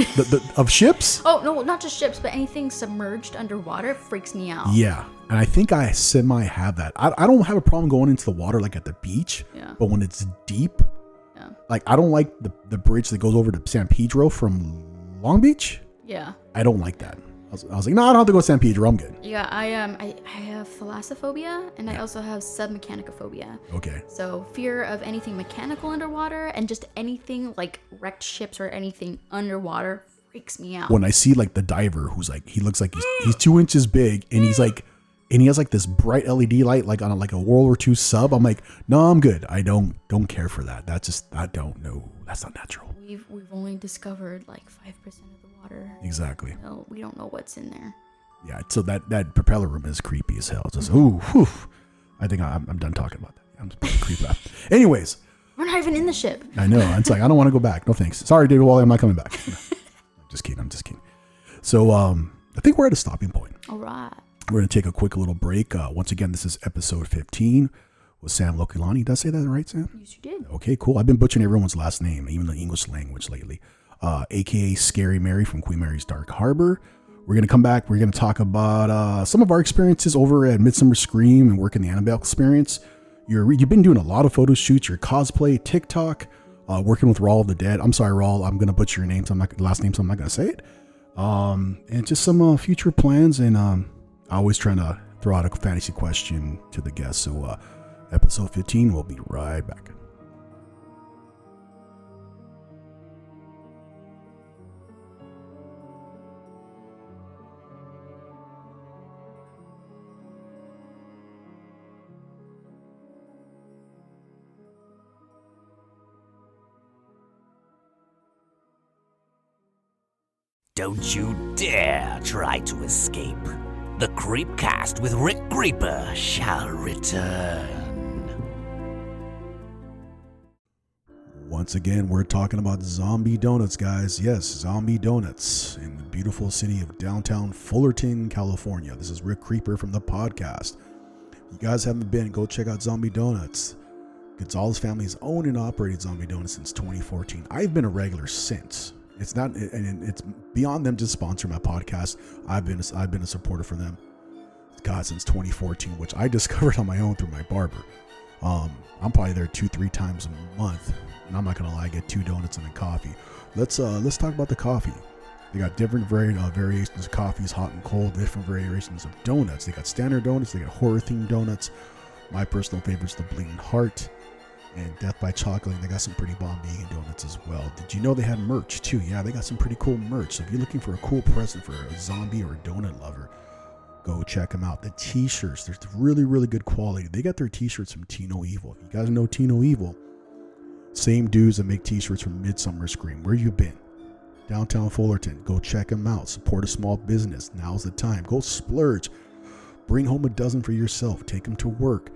Of ships? Oh, no, not just ships, but anything submerged underwater freaks me out. Yeah, and I think I semi have that. I don't have a problem going into the water like at the beach, but when it's deep, like I don't like the bridge that goes over to San Pedro from Long Beach. Yeah. I don't like that. I was like, no, I don't have to go to San Pedro. I'm good. Yeah, I have thalassophobia, and I also have submechanicophobia. Okay. So fear of anything mechanical underwater, and just anything like wrecked ships or anything underwater freaks me out. When I see like the diver who's like, he looks like he's 2 inches big, and he's like, and he has like this bright LED light like on a World War II sub. I'm like, no, I'm good. I don't care for that. That's just, I don't know. That's not natural. We've only discovered like 5% of the water. Exactly. So we don't know what's in there. Yeah. So that propeller room is creepy as hell. Just whew. I think I'm done talking about that. I'm just creeped out. Anyways. We're not even in the ship. I know. It's like, I don't want to go back. No thanks. Sorry, David Wally. I'm not coming back. No. I'm just kidding. So I think we're at a stopping point. All right. We're going to take a quick little break. Once again, this is episode 15 with Sam Lokelani. Did I say that right, Sam? Yes, you did. Okay, cool. I've been butchering everyone's last name, even the English language lately. AKA Scary Mary from Queen Mary's Dark Harbor. We're going to come back. We're going to talk about some of our experiences over at Midsummer Scream and working the Annabelle experience. You've been doing a lot of photo shoots, your cosplay, TikTok, working with Raul of the Dead. I'm sorry, Raul. I'm going to butcher your name, last name, so I'm not going to say it. And just some future plans, and I always trying to throw out a fantasy question to the guests. So episode 15, we'll be right back. Don't you dare try to escape. The Creepcast with Rick Creeper shall return. Once again, we're talking about zombie donuts, guys. Yes, zombie donuts in the beautiful city of downtown Fullerton, California. This is Rick Creeper from the podcast. You guys haven't been, go check out Zombie Donuts. Gonzalez family's owned and operated Zombie Donuts since 2014. I've been a regular since. It's not, and it's beyond them just sponsoring my podcast. I've been a supporter for them, God, since 2014, which I discovered on my own through my barber. I'm probably there 2-3 times a month, and I'm not gonna lie, I get 2 donuts and a coffee. let's talk about the coffee. They got different variations of coffees, hot and cold, different variations of donuts. They got standard donuts, they got horror themed donuts. My personal favorite is the Bleeding Heart and Death by Chocolate. And they got some pretty bomb vegan donuts as well. Did you know they had merch too? Yeah, they got some pretty cool merch. So if you're looking for a cool present for a zombie or a donut lover, go check them out. The t-shirts, they're really, really good quality. They got their t-shirts from Tino Evil. If you guys know Tino Evil, same dudes that make t-shirts from Midsummer Scream. Where you been? Downtown Fullerton. Go check them out. Support a small business. Now's the time. Go splurge. Bring home a dozen for yourself. Take them to work.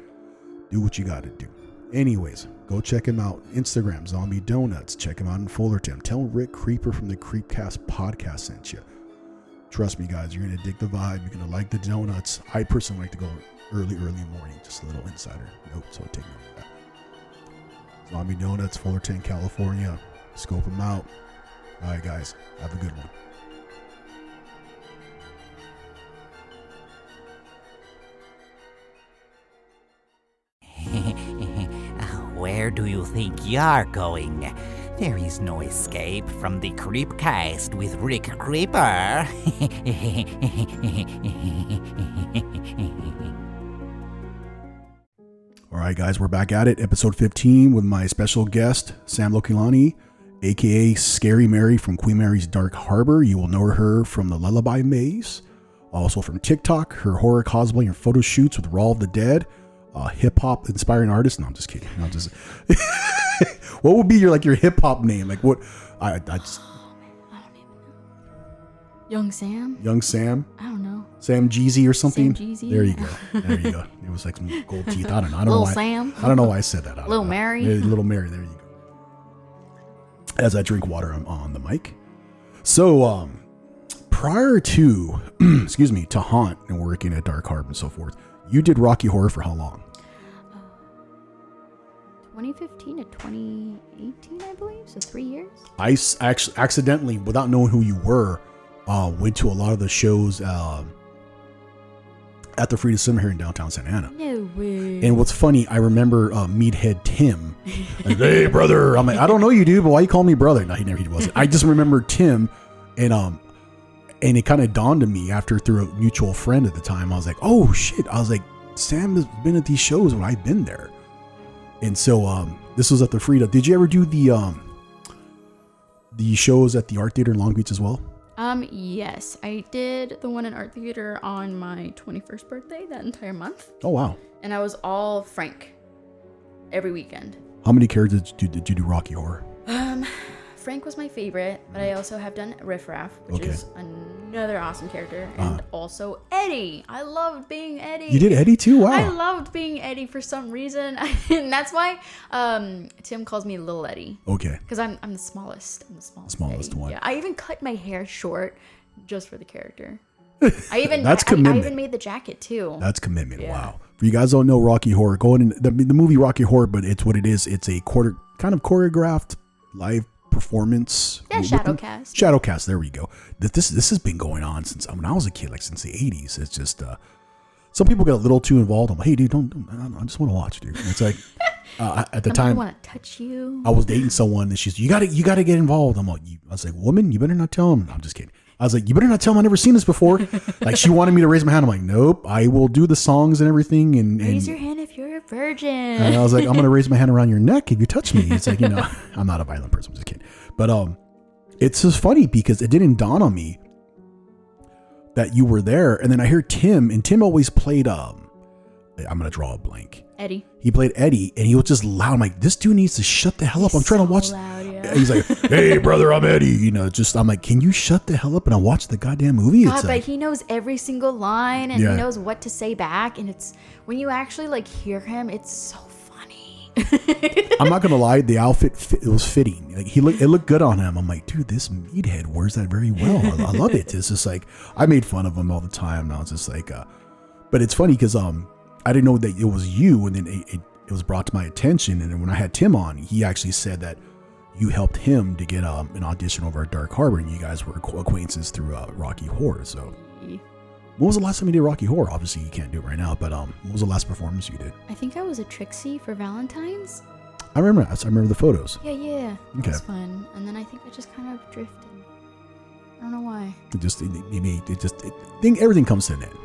Do what you got to do. Anyways, go check him out. Instagram, Zombie Donuts. Check him out in Fullerton. Tell Rick Creeper from the Creepcast podcast sent you. Trust me, guys, you're going to dig the vibe. You're going to like the donuts. I personally like to go early morning. Just a little insider note, so take note of that. Zombie Donuts, Fullerton, California. Scope them out. All right, guys, have a good one. Where do you think you're going? There is no escape from the Creepcast with Rick Creeper. All right, guys, we're back at it. Episode 15 with my special guest, Sam Lokelani, AKA Scary Mary from Queen Mary's Dark Harbor. You will know her from the Lullaby Maze. Also from TikTok, her horror cosplay and photo shoots with Raw of the Dead. Hip-hop inspiring artist. No, I'm just kidding. No, just... What would be your hip-hop name? Like what? I just... I don't even know. Young Sam? Young Sam? I don't know. Sam Jeezy or something? Sam Jeezy? There you go. There you go. It was like some gold teeth. I don't know. Little Sam? I don't know why I said that. Little Mary? Little Mary. There you go. As I drink water, I'm on the mic. So, prior to, excuse me, to Haunt and working at Dark Harbor and so forth, you did Rocky Horror for how long? 2015 to 2018, I believe. So 3 years. I actually accidentally, without knowing who you were, went to a lot of the shows at the Freedom Cinema here in downtown Santa Ana. No way. And what's funny, I remember Meathead Tim. Like, hey, brother. I'm like, I don't know you, dude, but why you call me brother? No, he wasn't. I just remember Tim, and it kind of dawned on me through a mutual friend at the time. I was like, oh shit. I was like, Sam has been at these shows when I've been there. And so this was at the Frida. Did you ever do the shows at the Art Theater in Long Beach as well? Yes, I did the one in Art Theater on my 21st birthday that entire month. Oh wow! And I was all Frank every weekend. How many characters did you do Rocky Horror? Frank was my favorite, but I also have done Riff Raff, which is another awesome character, and also Eddie. I loved being Eddie. You did Eddie too? Wow. I loved being Eddie for some reason, and that's why Tim calls me Little Eddie. Okay. Because I'm the smallest. I'm the smallest Eddie. One. Yeah. I even cut my hair short just for the character. I even I even made the jacket too. That's commitment. Yeah. Wow. For you guys don't know Rocky Horror, go in the movie Rocky Horror, but it's what it is. It's a kind of choreographed live performance. Yeah, Shadowcast. Shadowcast. There we go. This has been going on since when I was a kid, like since the 80s. It's just some people get a little too involved. I'm like, hey, dude, I just want to watch, dude. And it's like at the time, I want to touch you. I was dating someone, and she's, you got to get involved. I was like, woman, you better not tell him. No, I'm just kidding. I was like, you better not tell him I've never seen this before. Like, she wanted me to raise my hand. I'm like, nope, I will do the songs and everything. And raise your hand if you're a virgin. And I was like, I'm going to raise my hand around your neck if you touch me. It's like, I'm not a violent person. I'm just kidding. But it's just funny because it didn't dawn on me that you were there. And then I hear Tim, and Tim always played, I'm going to draw a blank. Eddie. He played Eddie, and he was just loud. I'm like, this dude needs to shut the hell up. I'm trying to watch. Loud, yeah. He's like, hey, brother, I'm Eddie. I'm like, can you shut the hell up and I watch the goddamn movie? God, but he knows every single line, and he knows what to say back. And it's when you actually hear him, it's so funny. I'm not gonna lie, the outfit it was fitting. Like it looked good on him. I'm like, dude, this meathead wears that very well. I love it. It's just like I made fun of him all the time. And I was just like, but it's funny because I didn't know that it was you, and then it was brought to my attention. And then when I had Tim on, he actually said that you helped him to get an audition over at Dark Harbor, and you guys were acquaintances through Rocky Horror. So, when was the last time you did Rocky Horror? Obviously, you can't do it right now, but what was the last performance you did? I think I was a Trixie for Valentine's. I remember the photos. Yeah. Okay. It was fun. And then I think I just kind of drifted. I don't know why. I think everything comes to an end.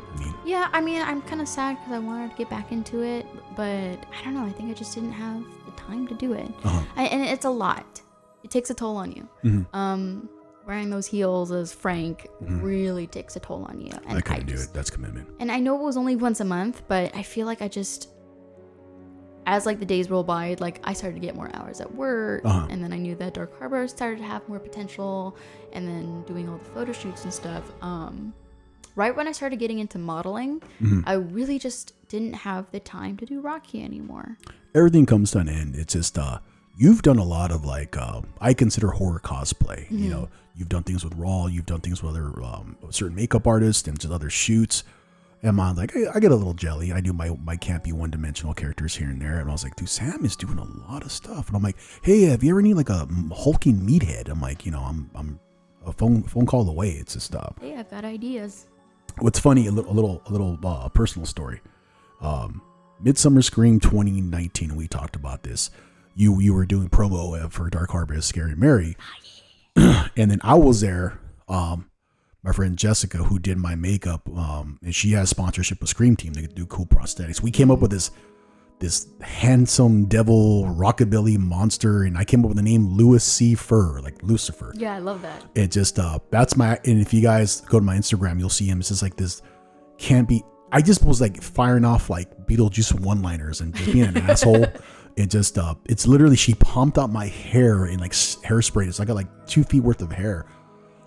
Yeah, I mean, I'm kind of sad because I wanted to get back into it, but I don't know. I think I just didn't have the time to do it. And it's a lot. It takes a toll on you. Mm-hmm. Wearing those heels as Frank really takes a toll on you. And I couldn't do it. That's commitment. And I know it was only once a month, but I feel like I just, as like the days roll by, like I started to get more hours at work, and then I knew that Dark Harbor started to have more potential, and then doing all the photo shoots and stuff. Right when I started getting into modeling, I really just didn't have the time to do Rocky anymore. Everything comes to an end. It's just you've done a lot of like I consider horror cosplay. You know, you've done things with Raw, you've done things with other certain makeup artists and just other shoots. And I'm like, I get a little jelly. I do my campy one-dimensional characters here and there. And I was like, dude, Sam is doing a lot of stuff. And I'm like, hey, have you ever need like a hulking meathead? I'm like, you know, I'm a phone call away. It's just Hey, I've got ideas. What's funny, a little personal story. Midsummer Scream 2019, we talked about this. You were doing promo for Dark Harbor as Scary Mary, and then I was there. My friend Jessica, who did my makeup, and she has sponsorship with Scream Team. They do cool prosthetics. We came up with this handsome devil rockabilly monster, and I came up with the name Louis C. Fur, like Lucifer. Yeah, I love that. It just that's my, and if you guys go to my Instagram, you'll see him. It's just like this can't be. I just was like firing off like Beetlejuice one-liners and just being an asshole. It just it's literally, she pumped out my hair in like hairspray. It's like I got like 2 feet worth of hair.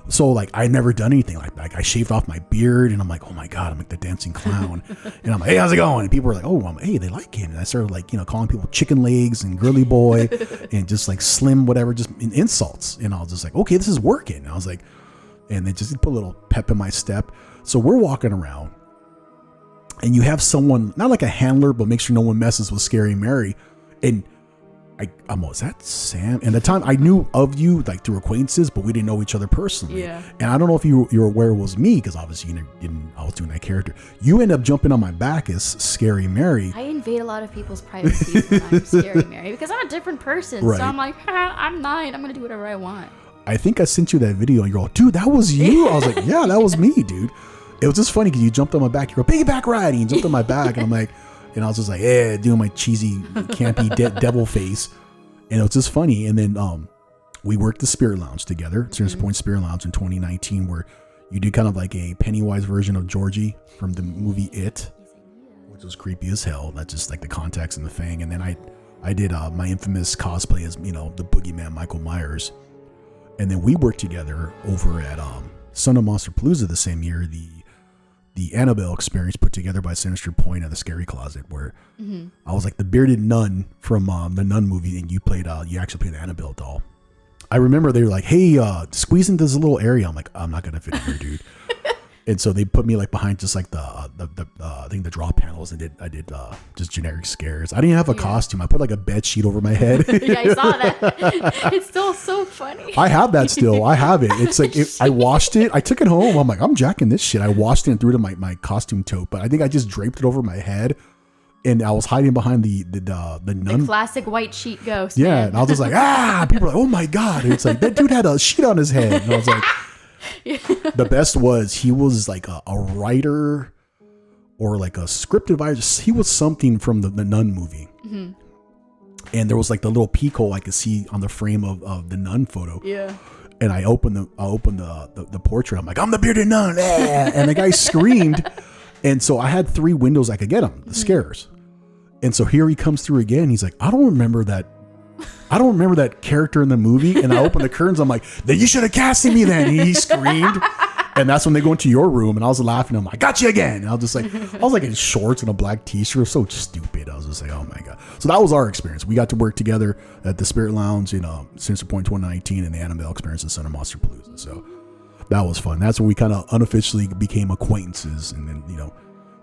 So like I never done anything like that. Like, I shaved off my beard, and I'm like, oh my god, I'm like the dancing clown. And I'm like, hey, how's it going? And people were like, oh, hey, they like him. And I started like, you know, calling people chicken legs and girly boy and just like slim whatever, just in insults. And I was just like, okay, this is working. And I was like, and they just put a little pep in my step. So we're walking around, and you have someone, not like a handler, but make sure no one messes with Scary Mary. And I'm was that Sam? And at the time I knew of you like through acquaintances, but we didn't know each other personally. Yeah. And I don't know if you're aware it was me, because obviously I was doing that character. You end up jumping on my back as Scary Mary. I invade a lot of people's privacy when I'm Scary Mary, because I'm a different person. Right. So I'm like, I'm 9. I'm gonna do whatever I want. I think I sent you that video, and you're all, dude, that was you. I was like, yeah, that was me, dude. It was just funny because you jumped on my back. You're piggyback riding. You jumped on my back, and I'm like, and I was just like, yeah, doing my cheesy, campy devil face. And it was just funny. And then we worked the Spirit Lounge together, Center Point Spirit Lounge in 2019, where you did kind of like a Pennywise version of Georgie from the movie It, which was creepy as hell. That's just like the contacts and the fang. And then I did my infamous cosplay as, you know, the boogeyman Michael Myers. And then we worked together over at Son of Monster Palooza the same year, the Annabelle experience put together by Sinister Point at the Scary Closet, where I was like the bearded nun from the Nun movie, and you actually played the Annabelle doll. I remember they were like, hey, squeeze into this little area. I'm like, I'm not gonna fit in here, dude. And so they put me like behind just like the I think the draw panels, and I did just generic scares. I didn't have a costume. I put like a bed sheet over my head. Yeah, I saw that. It's still so funny. I have that still. I have it. It's like I washed it. I took it home. I'm like, I'm jacking this shit. I washed it and threw it in my costume tote, but I think I just draped it over my head, and I was hiding behind the nun. The classic white sheet ghost. Yeah, man. and I was just like, people are like, oh my god. And it's like that dude had a sheet on his head, and I was like. The best was he was like a writer or like a script advisor. He was something from the Nun movie. And there was like the little peek hole I could see on the frame of the Nun photo. Yeah. And I opened the portrait. I'm like, I'm the bearded nun. And the guy screamed. And so I had 3 windows I could get him, the scares. And so here he comes through again. He's like, I don't remember that character in the movie. And I opened the curtains. I'm like, then you should have casted me then. And he screamed. And that's when they go into your room, and I was laughing. I'm like, got you again. And I was like in shorts and a black t-shirt. So stupid. I was just like, oh my God. So that was our experience. We got to work together at the Spirit Lounge in Sinister Point 2019, and the Annabelle experience at Son of Monster Palooza. So that was fun. That's when we kind of unofficially became acquaintances. And then,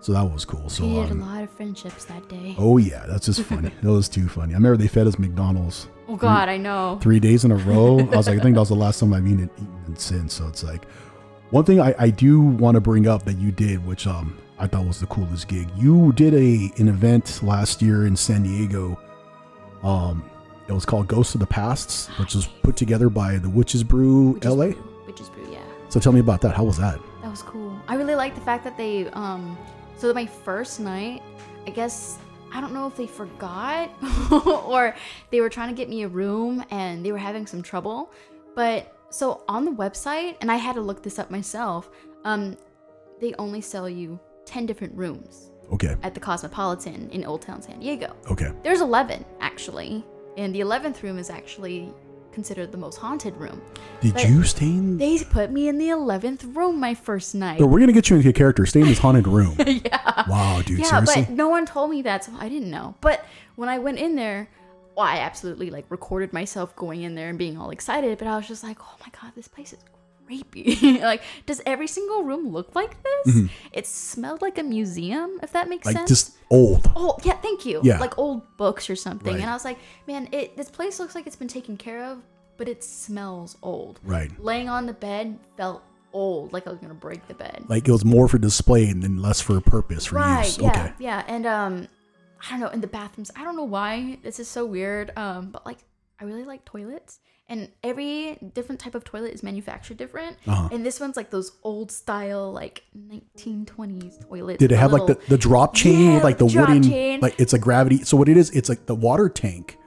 so that was cool. So we had a lot of friendships that day. Oh yeah, that's just funny. That was too funny. I remember they fed us McDonald's. Oh God, I know. 3 days in a row. I was like, I think that was the last time I've eaten since. So it's like, one thing I do want to bring up that you did, which I thought was the coolest gig. You did an event last year in San Diego, It was called Ghosts of the Past, which was put together by the Witches Brew LA. Witches Brew, yeah. So tell me about that. How was that? That was cool. I really like the fact that they, so my first night, I guess, I don't know if they forgot or they were trying to get me a room and they were having some trouble. But so on the website, and I had to look this up myself, they only sell you 10 different rooms. Okay. At the Cosmopolitan in Old Town San Diego. Okay. There's 11, actually. And the 11th room is actually considered the most haunted room. Did you stay in? They put me in the 11th room my first night. So we're going to get you into a character. Stay in this haunted room. Yeah. Wow, dude, yeah, seriously? but no one told me that, so I didn't know. But when I went in there, well, I absolutely like recorded myself going in there and being all excited, but I was just like, oh my God, this place is creepy. Like, does every single room look like this? Mm-hmm. It smelled like a museum, if that makes Like sense. just old. Oh, yeah, thank you. Yeah. Like old books or something. Right. And I was like, man, this place looks like it's been taken care of, but it smells old. Right. Laying on the bed felt old, like I was going to break the bed. Like it was more for display and then less for a purpose for use. Yeah, Okay. yeah. And I don't know, in the bathrooms, I don't know why this is so weird, but like I really like toilets. And every different type of toilet is manufactured different. Uh-huh. And this one's like those old style, like 1920s toilets. Did it have like the drop chain Yeah, with like the drop wooden, chain. like it's a gravity. So what it is, it's like the water tank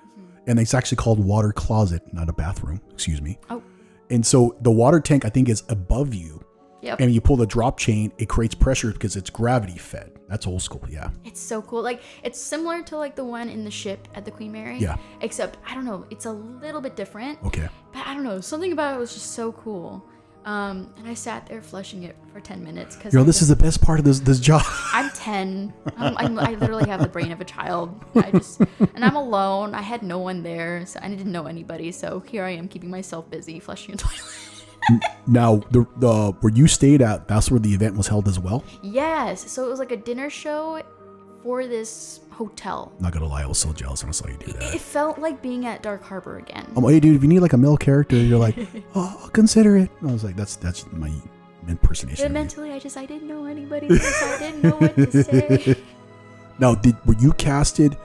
and it's actually called water closet, not a bathroom, excuse me. Oh. And so the water tank, I think, is above you. Yep. And you pull the drop chain, it creates pressure because it's gravity fed. That's old school. Yeah. It's so cool. Like, it's similar to like the one in the ship at the Queen Mary. Yeah. Except, I don't know, it's a little bit different. Okay. But I don't know, something about it was just so cool. And I sat there flushing it for 10 minutes. This is the best part of this job. I'm 10. I literally have the brain of a child. And I'm alone. I had no one there, so I didn't know anybody. So here I am keeping myself busy flushing a toilet. Now, the where you stayed at, that's where the event was held as well? Yes. So it was like a dinner show for this hotel. Not gonna lie, I was so jealous when I saw you do that. It felt like being at Dark Harbor again. Hey, dude, if you need like a male character, you're like, oh, I'll consider it. And I was like, that's my impersonation. But mentally, I didn't know anybody, so I didn't know what to say. Now, were you casted?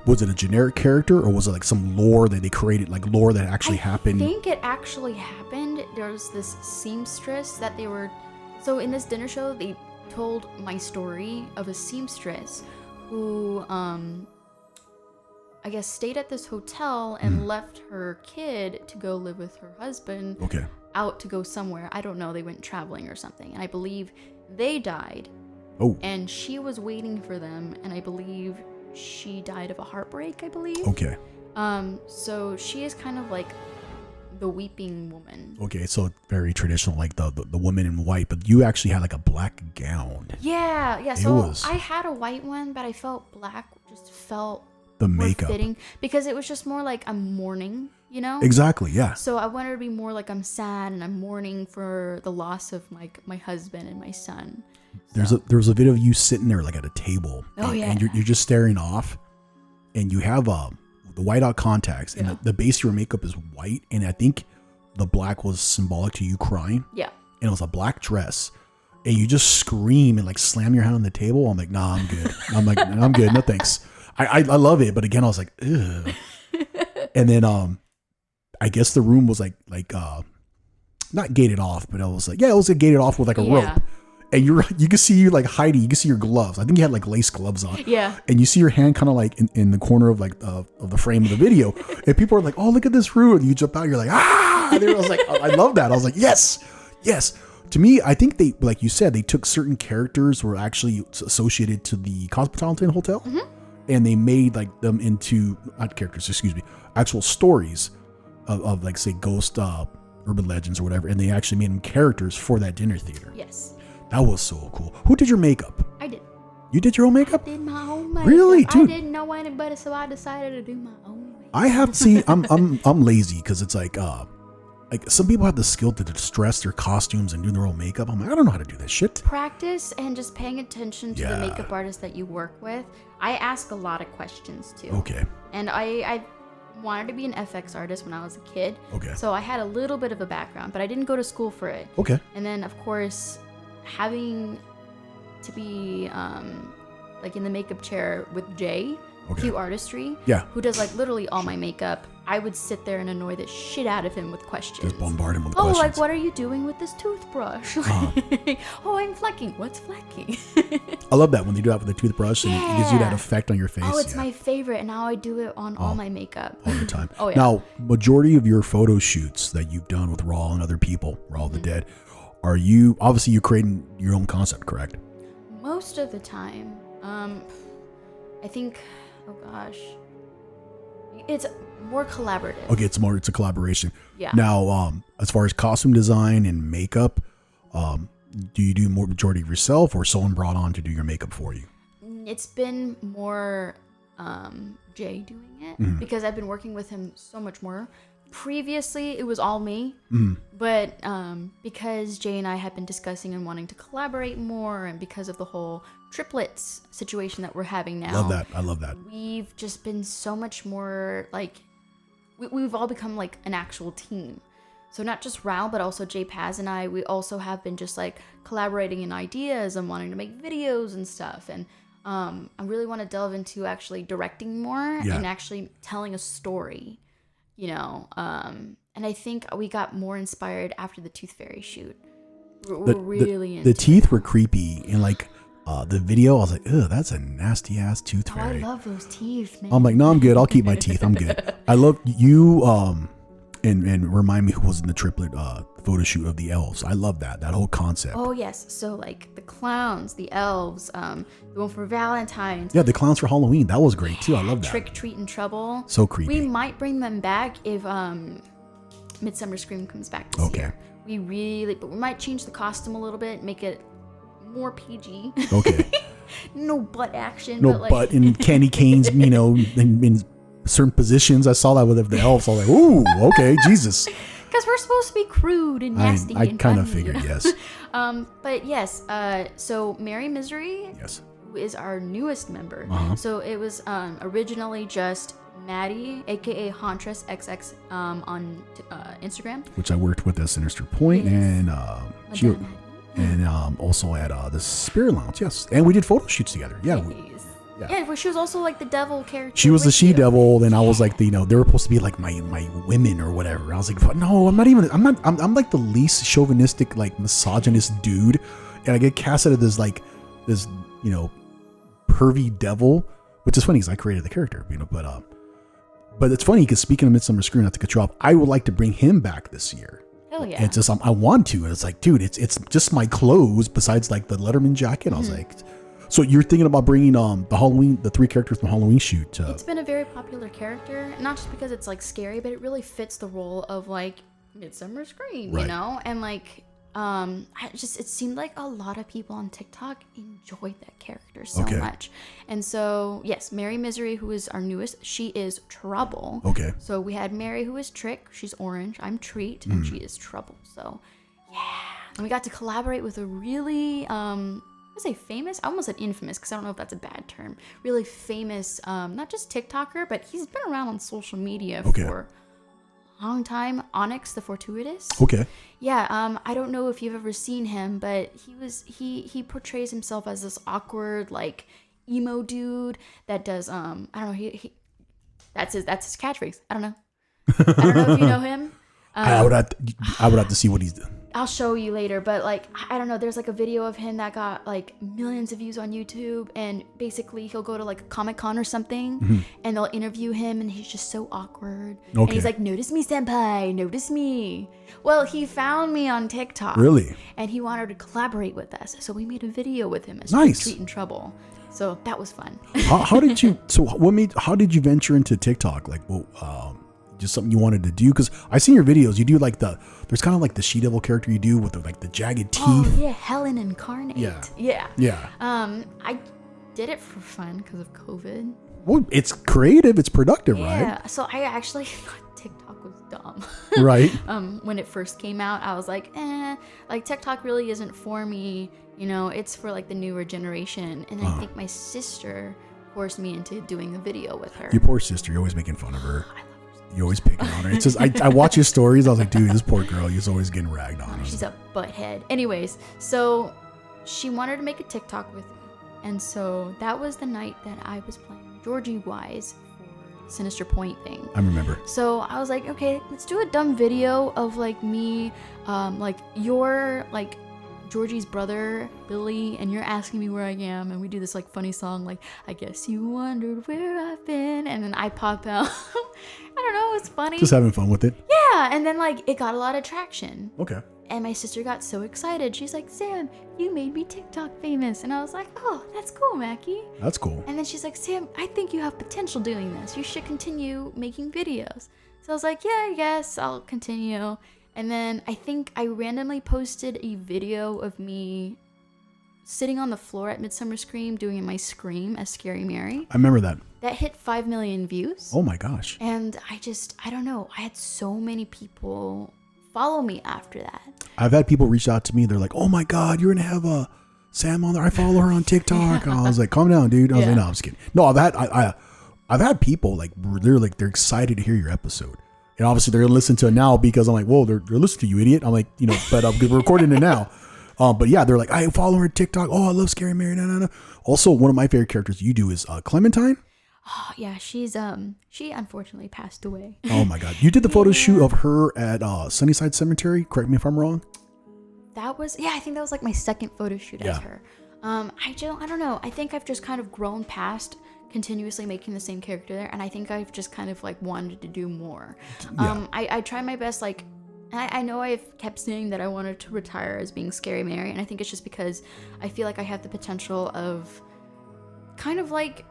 Was it a generic character or was it like some lore that they created, like lore that actually happened? I think it actually happened. There was this seamstress that they were. So in this dinner show, they told my story of a seamstress who, I guess, stayed at this hotel and left her kid to go live with her husband. Okay. Out to go somewhere. I don't know. They went traveling or something. And I believe they died. Oh. And she was waiting for them. And I believe she died of a heartbreak, I believe. Okay. So she is kind of like the weeping woman. Okay, so very traditional, like the woman in white, but you actually had like a black gown. Yeah. So I had a white one, but I felt black just felt the more makeup fitting because it was just more like I'm mourning, you know? Exactly, yeah. So I wanted to be more like I'm sad and I'm mourning for the loss of like my husband and my son. There's a video of you sitting there like at a table. Oh, yeah. And you're just staring off, and you have the white out contacts, and the base of your makeup is white, and I think the black was symbolic to you crying. Yeah. And it was a black dress, and you just scream and like slam your hand on the table. I'm like, nah, I'm good. I'm like, I'm good. No thanks. I love it, but again, I was like, ugh. And then I guess the room was like not gated off, but I was like, yeah, it was gated off with like a rope. And you can see you like hiding. You can see your gloves. I think you had like lace gloves on. Yeah. And you see your hand kind of like in the corner of like of the frame of the video. And people are like, "Oh, look at this room!" And you jump out. You're like, "Ah!" And I was like, I love that. I was like, yes. To me, I think they, like you said, they took certain characters were actually associated to the Cosmopolitan Hotel, and they made like them into not characters, excuse me, actual stories of like say ghost urban legends or whatever. And they actually made them characters for that dinner theater. Yes. That was so cool. Who did your makeup? I did. You did your own makeup? I did my own makeup. Really, dude? I didn't know anybody, so I decided to do my own makeup. I have seen. I'm lazy because it's like some people have the skill to dress their costumes and do their own makeup. I'm like, I don't know how to do this shit. Practice and just paying attention to the makeup artist that you work with. I ask a lot of questions too. Okay. And I wanted to be an FX artist when I was a kid. Okay. So I had a little bit of a background, but I didn't go to school for it. Okay. And then of course, having to be like in the makeup chair with Jay Q Artistry, Yeah. who does like literally all my makeup, I would sit there and annoy the shit out of him with questions. Just bombard him with Oh, questions. like, what are you doing with this toothbrush? Oh, I'm flecking. What's flecking? I love that when they do that with the toothbrush and it gives you that Yeah. effect on your face. Oh, it's yeah, my favorite, and now I do it on all my makeup. all the time. Oh, yeah. Now, majority of your photo shoots that you've done with Raw and other people, Raw the Dead, are you obviously you're creating your own concept, correct? Most of the time, I think, oh gosh, it's more collaborative. Okay, it's a collaboration. Yeah. Now, as far as costume design and makeup, do you do more majority of yourself or someone brought on to do your makeup for you? It's been more Jay doing it Mm-hmm. because I've been working with him so much more. Previously, it was all me, Mm-hmm. but because Jay and I had been discussing and wanting to collaborate more, and because of the whole triplets situation that we're having now, Love that. I love that. we've just been so much more like we've all become like an actual team. So not just Rao, but also Jay Paz and I also have been just like collaborating in ideas and wanting to make videos and stuff. And I really want to delve into actually directing more Yeah. and actually telling a story, you know. And I think we got more inspired after the Tooth Fairy shoot. We're really into the teeth were creepy and like the video. I was like, ugh, that's a nasty ass tooth Oh, I fairy. love those teeth, man. I'm like, no, I'm good. I'll keep my teeth. I'm good. I love you. And remind me who was in the triplet photo shoot of the elves. I love that whole concept. Oh yes, so like the clowns, the elves, the one for Valentine's, Yeah, the clowns for Halloween. That was great too. I love that. Trick, Treat, and Trouble. So creepy. We might bring them back if Midsummer Scream comes back this Okay. year. But we might change the costume a little bit, make it more PG. Okay. No butt action. No but like, butt and candy canes, in certain positions. I saw that with the elves. I was like, ooh, okay, Jesus. because we're supposed to be crude and nasty. I and kind of funny. figured, yes. But yes, so Mary Misery Yes. is our newest member. Uh-huh. So it was originally just Maddie, aka Hauntress XX, on Instagram. Which I worked with at Sinister Point Yes. and she, Madonna. and also at the Spirit Lounge, yes. And we did photo shoots together. Yeah. Yes. Yeah. Yeah, well, she was also like the devil character. She was the with she you. devil, and I was like they were supposed to be like my women or whatever. I was like, but no, I'm like the least chauvinistic, like misogynist dude, and I get cast out of this pervy devil, which is funny because I created the character, but it's funny because speaking of Midsummer Scream, not to cut you off, I would like to bring him back this year. Hell yeah. And it's just I want to, and it's like, dude, it's just my clothes besides like the Letterman jacket. I was like, so you're thinking about bringing the 3 characters from Halloween shoot? It's been a very popular character, not just because it's like scary, but it really fits the role of like Midsummer Scream, Right. you know? And like it seemed like a lot of people on TikTok enjoyed that character so Okay. much. And so yes, Mary Misery, who is our newest, she is Trouble. Okay. So we had Mary, who is Trick, she's Orange, I'm Treat, and she is Trouble. So yeah. And we got to collaborate with a really I say famous, I almost said infamous because I don't know if that's a bad term. Really famous, not just TikToker, but he's been around on social media Okay. for a long time. Onyx the Fortuitous. Okay. Yeah, I don't know if you've ever seen him, but he portrays himself as this awkward like emo dude that does I don't know, he that's his catchphrase. I don't know if you know him. I would have to see what he's doing. I'll show you later, but like I don't know, there's like a video of him that got like millions of views on YouTube, and basically he'll go to like a Comic-Con or something and they'll interview him and he's just so awkward. And he's like, "Notice me, senpai, notice me." Well, he found me on TikTok. Really? And he wanted to collaborate with us. So we made a video with him as Nice. Treat and Trouble. So that was fun. How did you venture into TikTok? Like, just something you wanted to do? Because I seen your videos. You do like there's kind of like the she devil character you do with the jagged teeth. Oh yeah, Helen Incarnate. Yeah. Yeah. I did it for fun because of COVID. Well, it's creative. It's productive, Yeah. So I actually thought TikTok was dumb. right? When it first came out, I was like, like TikTok really isn't for me. You know, it's for like the newer generation. And I think my sister forced me into doing a video with her. Your poor sister. You're always making fun of her. You're always picking on her. It's just I watch your stories. I was like, dude, this poor girl. She's always getting ragged on. She's a butthead. Anyways, so she wanted to make a TikTok with me. And so that was the night that I was playing Georgie wise for Sinister Point thing. I remember. So I was like, okay, let's do a dumb video of like me, like you're like Georgie's brother, Billy, and you're asking me where I am, and we do this like funny song like, I guess you wondered where I've been, and then I pop out. I don't know, it's funny. Just having fun with it. Yeah, and then like it got a lot of traction. Okay. And my sister got so excited. She's like, Sam, you made me TikTok famous. And I was like, oh, that's cool, Mackie. That's cool. And then she's like, Sam, I think you have potential doing this. You should continue making videos. So I was like, yeah, I guess I'll continue. And then I think I randomly posted a video of me sitting on the floor at Midsummer Scream doing my scream as Scary Mary. I remember that. That hit 5 million views. Oh my gosh. And I don't know. I had so many people follow me after that. I've had people reach out to me. They're like, oh my God, you're going to have a Sam on there. I follow her on TikTok. And I was like, calm down, dude. I was like, no, I'm just kidding. No, I've had people like, they're excited to hear your episode. And obviously they're going to listen to it now because I'm like, whoa, they're listening to you, idiot. I'm like, but we're recording it now. But yeah, they're like, I follow her on TikTok. Oh, I love Scary Mary. No. Also, one of my favorite characters you do is Clementine. Oh, yeah, she unfortunately passed away. Oh my God. You did the photo shoot of her at Sunnyside Cemetery. Correct me if I'm wrong. I think that was like my second photo shoot as her. I don't know. I think I've just kind of grown past continuously making the same character there, and I think I've just kind of like wanted to do more. I try my best, like, I know I've kept saying that I wanted to retire as being Scary Mary, and I think it's just because I feel like I have the potential of kind of like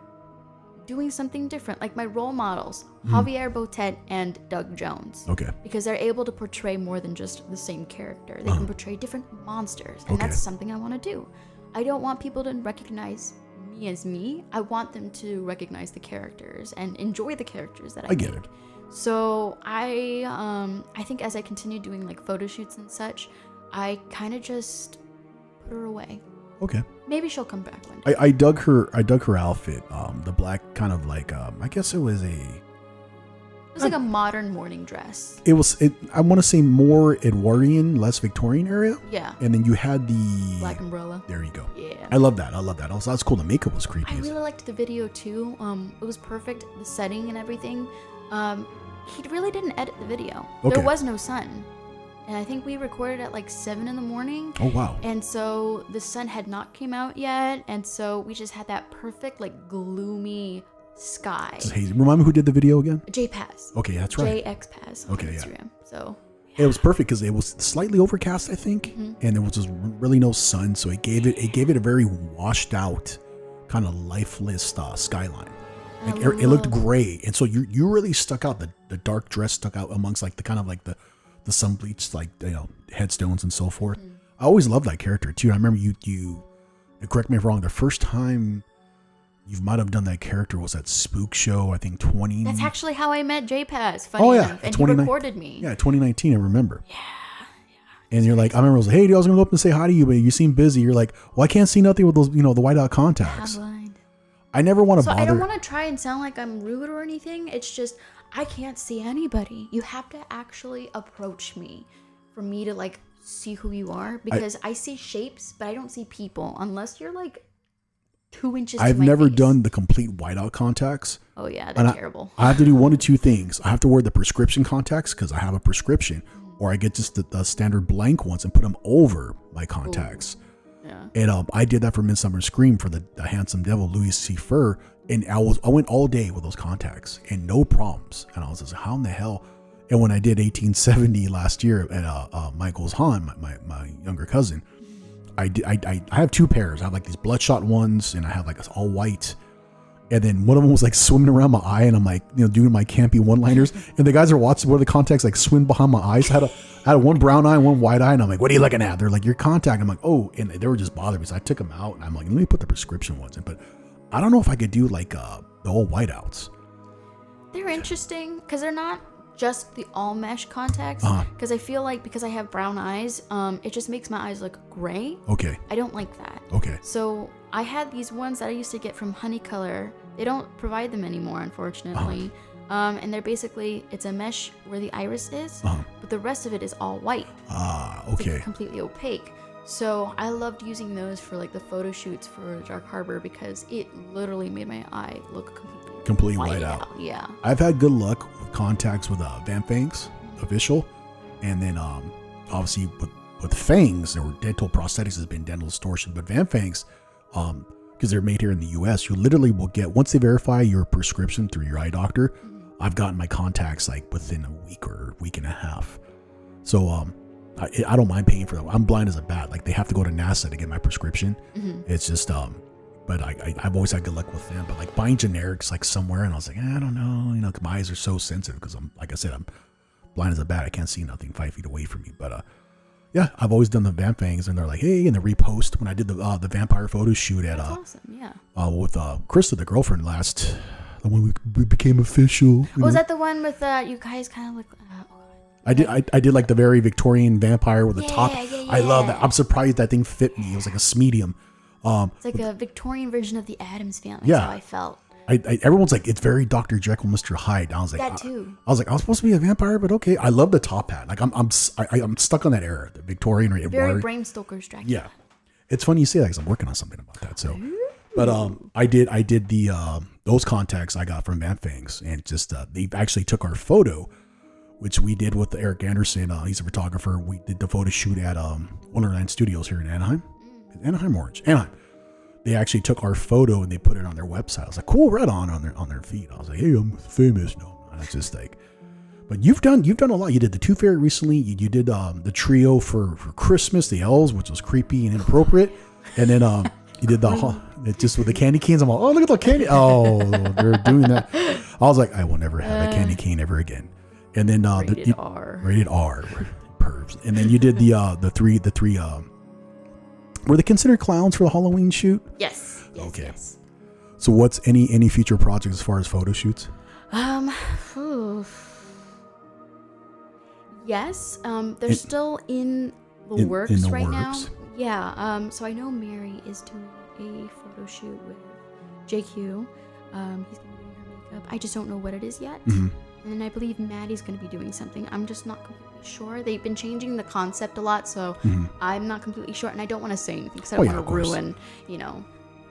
doing something different. Like my role models, Javier Botet and Doug Jones. Okay. Because they're able to portray more than just the same character. They can portray different monsters, and that's something I want to do. I don't want people to recognize me as me. I want them to recognize the characters and enjoy the characters that I get make. it. So I think as I continue doing like photo shoots and such, I kind of just put her away. Okay. Maybe she'll come back one day. I dug her outfit. The black kind of like I guess it was like a modern morning dress. I want to say more Edwardian, less Victorian area. Yeah. And then you had the Black umbrella. There you go. Yeah. I love that. Also, that's cool. The makeup was creepy. I really liked the video too. It was perfect. The setting and everything. He really didn't edit the video. Okay. There was no sun. And I think we recorded at like 7 a.m. Oh, wow. And so the sun had not came out yet. And so we just had that perfect, like, gloomy sky. It's hazy. Remind me who did the video again? JPaz. Okay, that's right. JXPaz on Instagram. So it was perfect because it was slightly overcast, I think, and there was just really no sun. So it gave it a very washed out, kind of lifeless skyline. Like it looked gray, and so you really stuck out. The dark dress stuck out amongst like the kind of like the sun bleached like headstones and so forth. I always loved that character too. I remember you correct me if I'm wrong. The first time you might have done that character was at Spook Show. I think 20. That's actually how I met JPaz. Funny enough, and he recorded me. Yeah, 2019. I remember. Yeah. And you're like, I remember I was like, hey, dude, I was gonna go up and say hi to you, but you seem busy. You're like, well, I can't see nothing with those, the whiteout contacts. I'm blind. I never want to bother. I don't want to try and sound like I'm rude or anything. It's just I can't see anybody. You have to actually approach me for me to like see who you are, because I see shapes, but I don't see people unless you're like 2 inches. I've never done the complete whiteout contacts. Oh yeah, they're terrible. I have to do one of two things. I have to wear the prescription contacts because I have a prescription, or I get just the standard blank ones and put them over my contacts. Ooh. Yeah. And I did that for Midsummer Scream for the Handsome Devil, Louis C. Fur, and I went all day with those contacts and no problems. And I was just, how in the hell? And when I did 1870 last year at Michael's Han, my younger cousin, I have two pairs. I have like these bloodshot ones, and I have like this all white. And then one of them was like swimming around my eye, and I'm like, doing my campy one-liners. And the guys are watching where the contacts like swim behind my eyes. I had one brown eye and one white eye, and I'm like, what are you looking at? They're like, your contact. I'm like, oh, and they were just bothering me. So I took them out, and I'm like, let me put the prescription ones in. But I don't know if I could do like the whole whiteouts. They're interesting because they're not just the all mesh contacts. Because I feel like because I have brown eyes, it just makes my eyes look gray. Okay. I don't like that. Okay. So I had these ones that I used to get from Honey Color. They don't provide them anymore, unfortunately. And they're basically, it's a mesh where the iris is, but the rest of it is all white. Okay. It's completely opaque. So I loved using those for like the photo shoots for Dark Harbor because it literally made my eye look completely completely white out. Yeah. I've had good luck with contacts with Vanfangs official, and then obviously with Fangs or dental prosthetics has been dental distortion, but Vanfangs, because they're made here in the U.S., you literally will get, once they verify your prescription through your eye doctor, I've gotten my contacts like within a week or a week and a half. So I don't mind paying for them. I'm blind as a bat. Like they have to go to NASA to get my prescription. It's just but I've always had good luck with them. But like buying generics like somewhere, and I was like, I don't know, you know, 'cause my eyes are so sensitive because I'm, like I said, I'm blind as a bat. I can't see nothing 5 feet away from me. But yeah, I've always done the Vanfangs, and they're like, hey, and the repost when I did the vampire photo shoot at That's awesome. Yeah. with Krista, the girlfriend, the one we became official. Was that the one with you guys kind of like? I did like the very Victorian vampire with the top. Yeah. I love that. I'm surprised that thing fit me. It was like a medium. It's like a Victorian version of the Addams Family. Yeah. That's how I felt. Everyone's like, it's very Dr. Jekyll, Mr. Hyde. I was like, That too. I was like, I was supposed to be a vampire, but okay. I love the top hat. Like I'm stuck on that era, the Victorian or Very Bram Stoker's Dracula. Yeah, it's funny you say that because I'm working on something about that. So, but I did the those contacts I got from Vanfangs, and just they actually took our photo, which we did with Eric Anderson. He's a photographer. We did the photo shoot at Wonderland Studios here in Anaheim. Anaheim. They actually took our photo and they put it on their website. I was like, cool, right on their feed. I was like, hey, I'm famous. No, it's just like, but you've done a lot. You did the Tooth Fairy recently. You did the trio for Christmas, the elves, which was creepy and inappropriate. And then you did just with the candy canes. I'm like, oh, look at the candy. Oh, they're doing that. I was like, I will never have a candy cane ever again. And then rated R, pervs. And then you did the three. Were they considered clowns for the Halloween shoot? Yes. Okay. Yes. So what's any future projects as far as photo shoots? Yes. They're still in the works right now. Yeah. So I know Mary is doing a photo shoot with JQ. He's gonna be doing her makeup. I just don't know what it is yet. And then I believe Maddie's gonna be doing something. I'm just not completely sure. They've been changing the concept a lot, so I'm not completely sure, and I don't want to say anything because I don't want to ruin,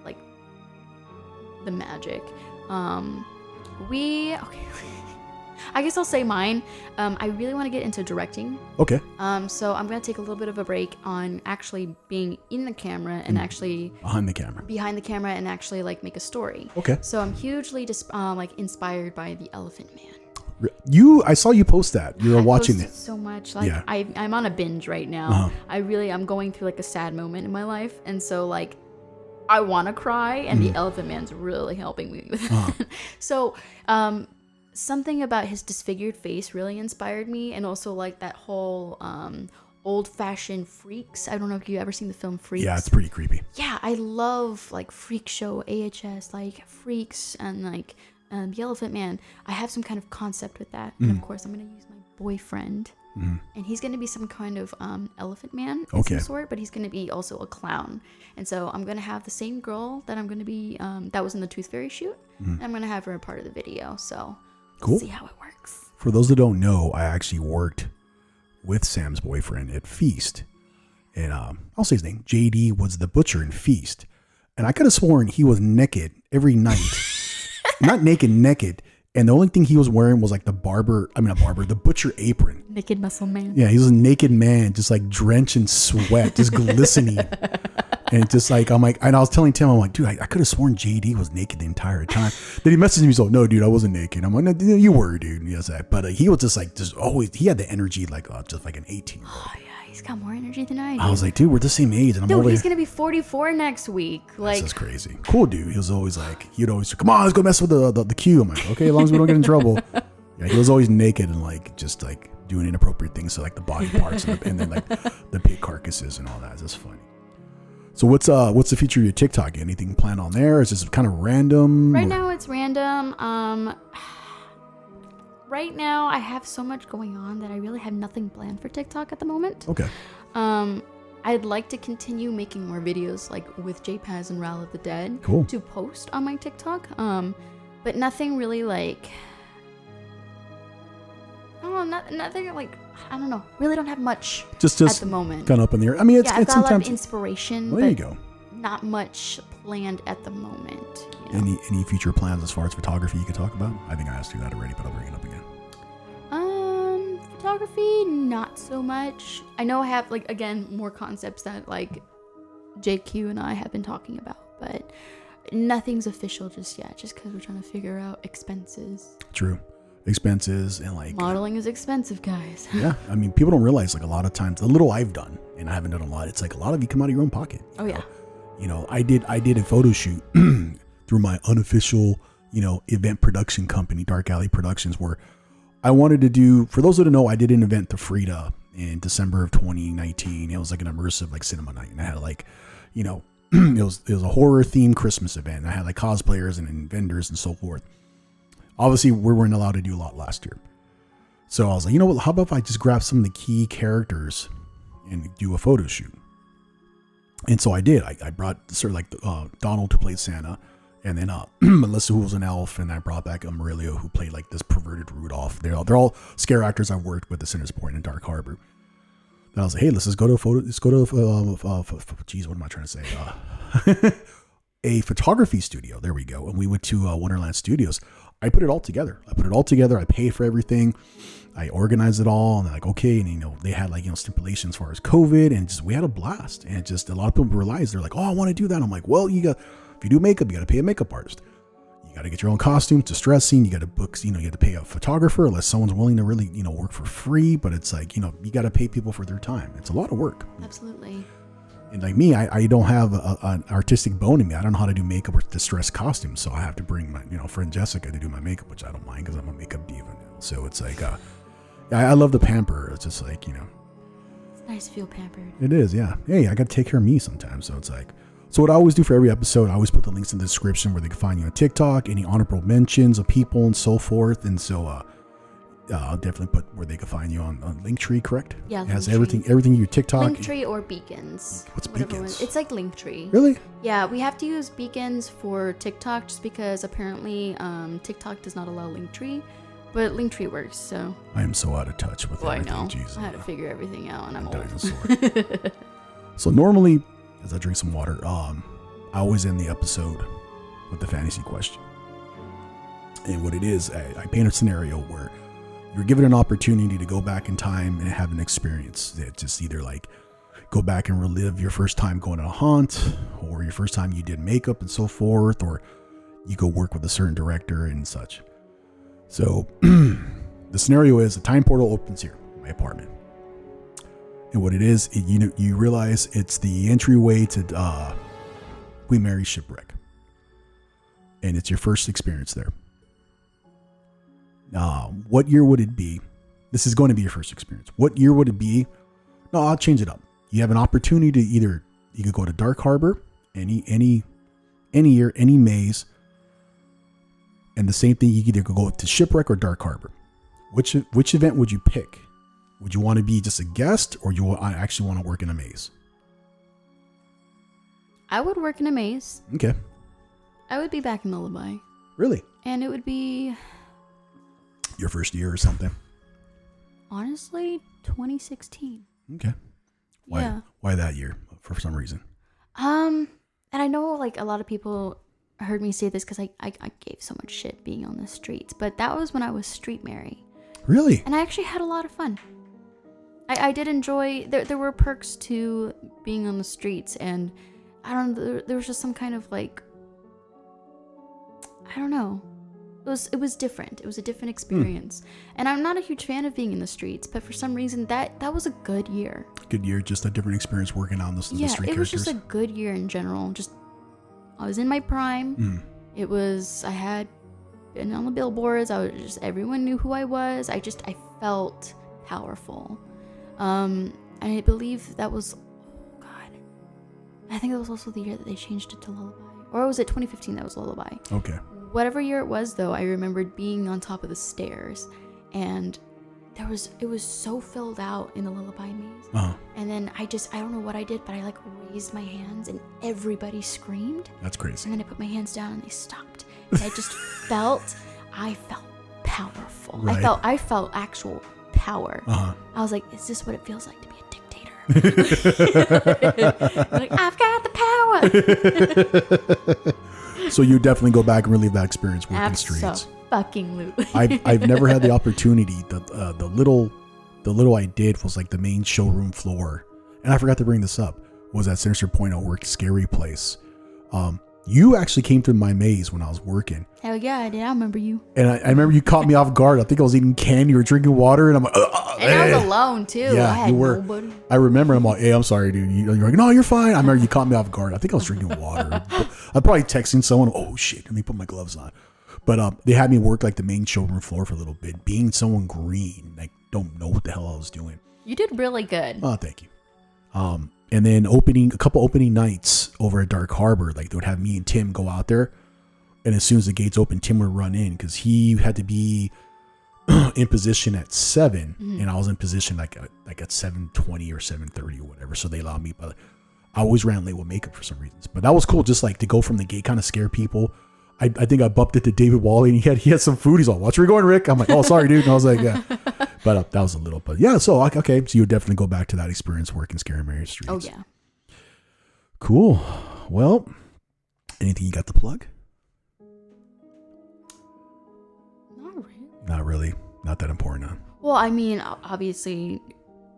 like the magic. I guess I'll say mine. I really want to get into directing. Okay. So I'm gonna take a little bit of a break on actually being in the camera and actually behind the camera and actually like make a story. Okay. So I'm hugely like inspired by The Elephant Man. I saw you post that. You were watching it so much. Like I'm on a binge right now. I'm going through like a sad moment in my life, and so like I want to cry, and The Elephant Man's really helping me with it. So something about his disfigured face really inspired me, and also like that whole old-fashioned Freaks. I don't know if you've ever seen the film Freaks. Yeah, it's pretty creepy. Yeah, I love like Freak Show, AHS, like Freaks, and like The Elephant Man. I have some kind of concept with that, and of course I'm going to use my boyfriend, and he's going to be some kind of elephant man of some sort, but he's going to be also a clown. And so I'm going to have the same girl that I'm going to be that was in the Tooth Fairy shoot, and I'm going to have her a part of the video. So we'll see how it works. For those that don't know, I actually worked with Sam's boyfriend at Feast, and I'll say his name. JD was the butcher in Feast, and I could have sworn he was naked every night. Not naked. And the only thing he was wearing was like the butcher apron. Naked muscle man. Yeah, he was a naked man, just like drenched in sweat, just glistening. And just like, and I was telling Tim, I'm like, dude, I could have sworn JD was naked the entire time. Then he messaged me, he's like, no, dude, I wasn't naked. I'm like, no, you were, dude. Yes, but he was just always, he had the energy like just like an 18-year-old. Oh, yeah, he's got more energy than I do. I was like, dude, we're the same age. And he's going to be 44 next week. Like, this is crazy. Cool dude. He was always like, he'd always, come on, let's go mess with the queue. I'm like, okay, as long as we don't get in trouble. Yeah, he was always naked and like, just like doing inappropriate things to like the body parts and then like the pig carcasses and all that. It's just funny. So what's the future of your TikTok? Anything planned on there? Is this kind of random? Right now it's random. Right now I have so much going on that I really have nothing planned for TikTok at the moment. Okay. I'd like to continue making more videos like with JPaz and Ral of the Dead to post on my TikTok. But nothing really like, nothing like, I don't know. Really don't have much just at the moment. Kind of up in the air. I mean, it's I've got sometimes a lot of inspiration. Well, there you go. not much planned at the moment. You know? Any future plans as far as photography you could talk about? I think I asked you that already, but I'll bring it up again. Photography, not so much. I know I have, like, again, more concepts that, like, JQ and I have been talking about, but nothing's official just yet, just because we're trying to figure out expenses. True. Expenses and, like... Modeling is expensive, guys. Yeah. I mean, people don't realize, like, a lot of times, the little I've done, and I haven't done a lot, it's like a lot of you come out of your own pocket. Oh, yeah. You know, I did a photo shoot through my unofficial, you know, event production company, Dark Alley Productions, where I wanted to do, for those who don't know, I did an event to Frida in December of 2019. It was like an immersive, like, cinema night. And I had, like, you know, it was a horror themed Christmas event. I had, like, cosplayers and vendors and so forth. Obviously, we weren't allowed to do a lot last year. So I was like, you know what, how about if I just grab some of the key characters and do a photo shoot? And so I did. I brought sort of like Donald, who played Santa, and then Melissa, who was an elf, and I brought back Aurelio, who played like this perverted Rudolph. They're all scare actors I've worked with at Center's Point in Dark Harbor. Then I was like, hey, let's go to geez, what am I trying to say? A photography studio. There we go. And we went to Wonderland Studios. I put it all together. I paid for everything. I organized it all, and they're like, okay. And, you know, they had, like, you know, stipulations as far as COVID, and just, we had a blast. And just a lot of people realized, they're like, oh, I want to do that. I'm like, well, if you do makeup, you got to pay a makeup artist. You got to get your own costumes, distressing. You got to book, you know, you have to pay a photographer unless someone's willing to really, you know, work for free. But it's like, you know, you got to pay people for their time. It's a lot of work. Absolutely. And like me, I don't have an artistic bone in me. I don't know how to do makeup or distress costumes. So I have to bring my, you know, friend Jessica to do my makeup, which I don't mind because I'm a makeup diva now. So it's like, I love the pamper. It's just like, you know. It's nice to feel pampered. It is, yeah. Hey, I got to take care of me sometimes. So it's like, so what I always do for every episode, I always put the links in the description where they can find you on TikTok, any honorable mentions of people and so forth. And so I'll definitely put where they can find you on Linktree, correct? Yeah, it has Linktree. everything your TikTok. Linktree or Beacons. What's whatever Beacons? It's like Linktree. Really? Yeah, we have to use Beacons for TikTok just because apparently TikTok does not allow Linktree, but Linktree works. So I am so out of touch with everything. I know. Jesus, I had to figure everything out, and I'm old. Dinosaur. So normally, as I drink some water, I always end the episode with the fantasy question. And what it is, I paint a scenario where you're given an opportunity to go back in time and have an experience. It's just either like go back and relive your first time going to a haunt, or your first time you did makeup and so forth, or you go work with a certain director and such. So the scenario is a time portal opens here, my apartment. And what it is, you realize it's the entryway to Queen Mary's shipwreck. And it's your first experience there. What year would it be? This is going to be your first experience. What year would it be? No, I'll change it up. You have an opportunity to either, you could go to Dark Harbor, any year, any maze. And the same thing, you could either go to Shipwreck or Dark Harbor. Which event would you pick? Would you want to be just a guest, or you actually want to work in a maze? I would work in a maze. Okay. I would be back in Lullaby. Really? And it would be... your first year or something? Honestly, 2016. Okay. Why? Yeah. Why that year? For some reason. And I know, like, a lot of people heard me say this because I gave so much shit being on the streets, but that was when I was Street Mary. Really? And I actually had a lot of fun. I did enjoy, there were perks to being on the streets, and I don't know, there was just some kind of, like, I don't know. It was different. It was a different experience. And I'm not a huge fan of being in the streets, but for some reason that was a good year. Good year, just a different experience working on the street characters. Yeah, it was just a good year in general. Just, I was in my prime. It was, I had been on the billboards. Everyone knew who I was. I felt powerful. And I believe that was, oh God. I think that was also the year that they changed it to Lullaby. Or was it 2015 that was Lullaby? Okay. Whatever year it was, though, I remembered being on top of the stairs, and it was so filled out in the Lullaby maze. Uh-huh. And then I don't know what I did, but I, like, raised my hands, and everybody screamed. That's crazy. And then I put my hands down, and they stopped. And I just felt powerful. Right. I felt actual power. Uh-huh. I was like, is this what it feels like to be a dictator? Like, I've got the power. So you definitely go back and relive that experience working streets. Fucking I've never had the opportunity. The little I did was like the main showroom floor, and I forgot to bring this up. Was at Sinister Point, I worked Scary Place. You actually came through my maze when I was working. Hell yeah, I did. I remember you. And I remember you caught me off guard. I think I was eating candy or drinking water, and I'm like, and I was alone too. Yeah, I had you were. nobody. I remember. I'm like, hey, I'm sorry, dude. You're like, no, you're fine. I remember you caught me off guard. I think I was drinking water. I'm probably texting someone. Oh shit, let me put my gloves on. But they had me work like the main showroom floor for a little bit. Being someone green, like don't know what the hell I was doing. You did really good. Oh, thank you. And then a couple opening nights over at Dark Harbor, like they would have me and Tim go out there, and as soon as the gates open, Tim would run in because he had to be in position at 7, and I was in position like at 7:20 or 7:30 or whatever. So they allowed me, but I always ran late with makeup for some reasons. But that was cool, just like to go from the gate, kind of scare people. I think I bumped into David Wally, and he had some food. He's like, "Watch where you're going, Rick." I'm like, "Oh, sorry, dude." And I was like, "Yeah," but that was a little. But yeah, so okay, so you would definitely go back to that experience working Scary Mary Streets. Oh yeah. Cool. Well, anything you got to plug? Not really. Not that important, huh? Well, I mean, obviously,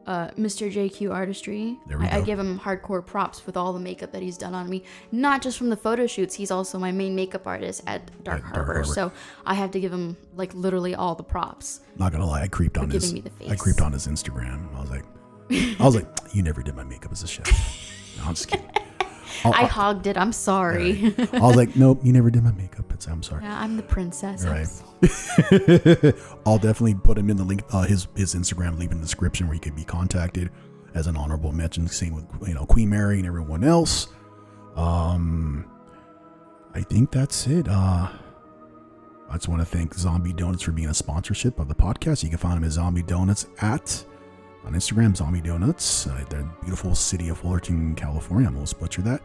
Mr. JQ Artistry. There we go. I give him hardcore props with all the makeup that he's done on me. Not just from the photo shoots. He's also my main makeup artist at Dark Harbor. So I have to give him like literally all the props. Not gonna lie, I creeped on his Instagram. I was like, you never did my makeup as a chef. No, I'm just kidding. I hogged it. I'm sorry. Right. I was like, nope, you never did my makeup. I'm sorry. Yeah, I'm the princess. Right. I'll definitely put him in the link, his Instagram, leave in the description where he could be contacted as an honorable mention. Same with Queen Mary and everyone else. I think that's it. I just want to thank Zombie Donuts for being a sponsorship of the podcast. You can find him at Zombie Donuts on Instagram, Zombie Donuts, the beautiful city of Fullerton, California. I almost butchered that.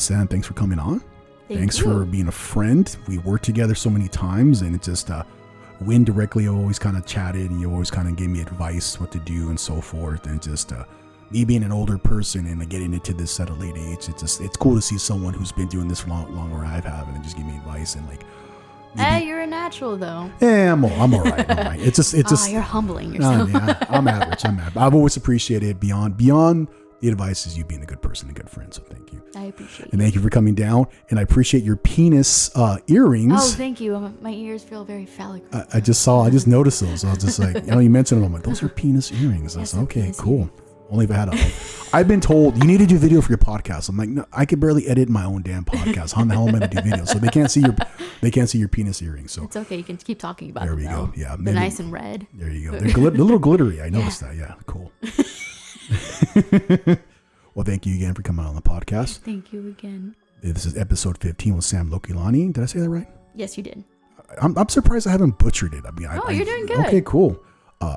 Sam, thanks for coming on. Thanks for being a friend. We worked together so many times, and it just, we indirectly always kind of chatted, and you always kind of gave me advice what to do and so forth. And just me being an older person and getting into this at a late age, it's cool to see someone who's been doing this longer I have, and just give me advice and like. Hey, you're a natural though. Yeah, I'm all right. I'm all right. It's just. You're humbling yourself. Yeah, I'm average. I've always appreciated beyond the advice is you being a good person, a good friend. So thank you. I appreciate it. And thank you for coming down. And I appreciate your penis earrings. Oh, thank you. My ears feel very phallic. I just noticed those. I was just like, you mentioned them. I'm like, those are penis earrings. I was like, okay, cool. Earrings. Only if I had I've been told you need to do video for your podcast. I'm like, no, I could barely edit my own damn podcast. How the hell am I going to do videos? So they can't see your penis earrings. So it's okay. You can keep talking about there them. There we go. Yeah, they're nice and red. There you go. They're a little glittery. I noticed that. Yeah, cool. Well, thank you again for coming on the podcast. Thank you again. This is episode 15 with Sam Lokelani. Did I say that right? Yes, you did. I'm surprised I haven't butchered it. I mean, you're doing good. Okay, cool.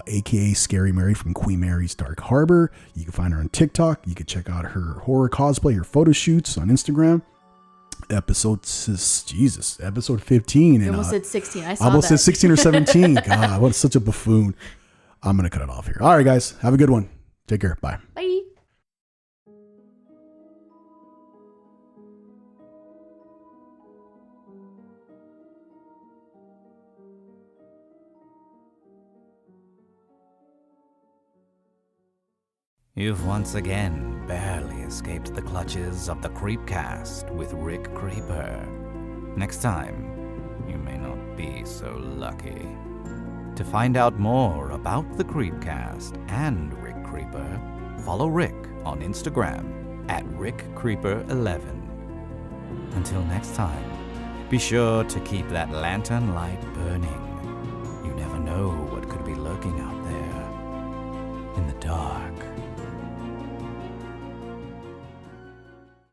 AKA Scary Mary from Queen Mary's Dark Harbor. You can find her on TikTok. You can check out her horror cosplay, her photo shoots on Instagram. Episode 15. You almost said 16. I saw almost that. said 16 or 17. God, what such a buffoon. I'm going to cut it off here. All right, guys. Have a good one. Take care. Bye. Bye. You've once again barely escaped the clutches of the Creepcast with Rick Creeper. Next time, you may not be so lucky. To find out more about the Creepcast and Rick Creeper, follow Rick on Instagram at RickCreeper11. Until next time, be sure to keep that lantern light burning. You never know what could be lurking out there in the dark.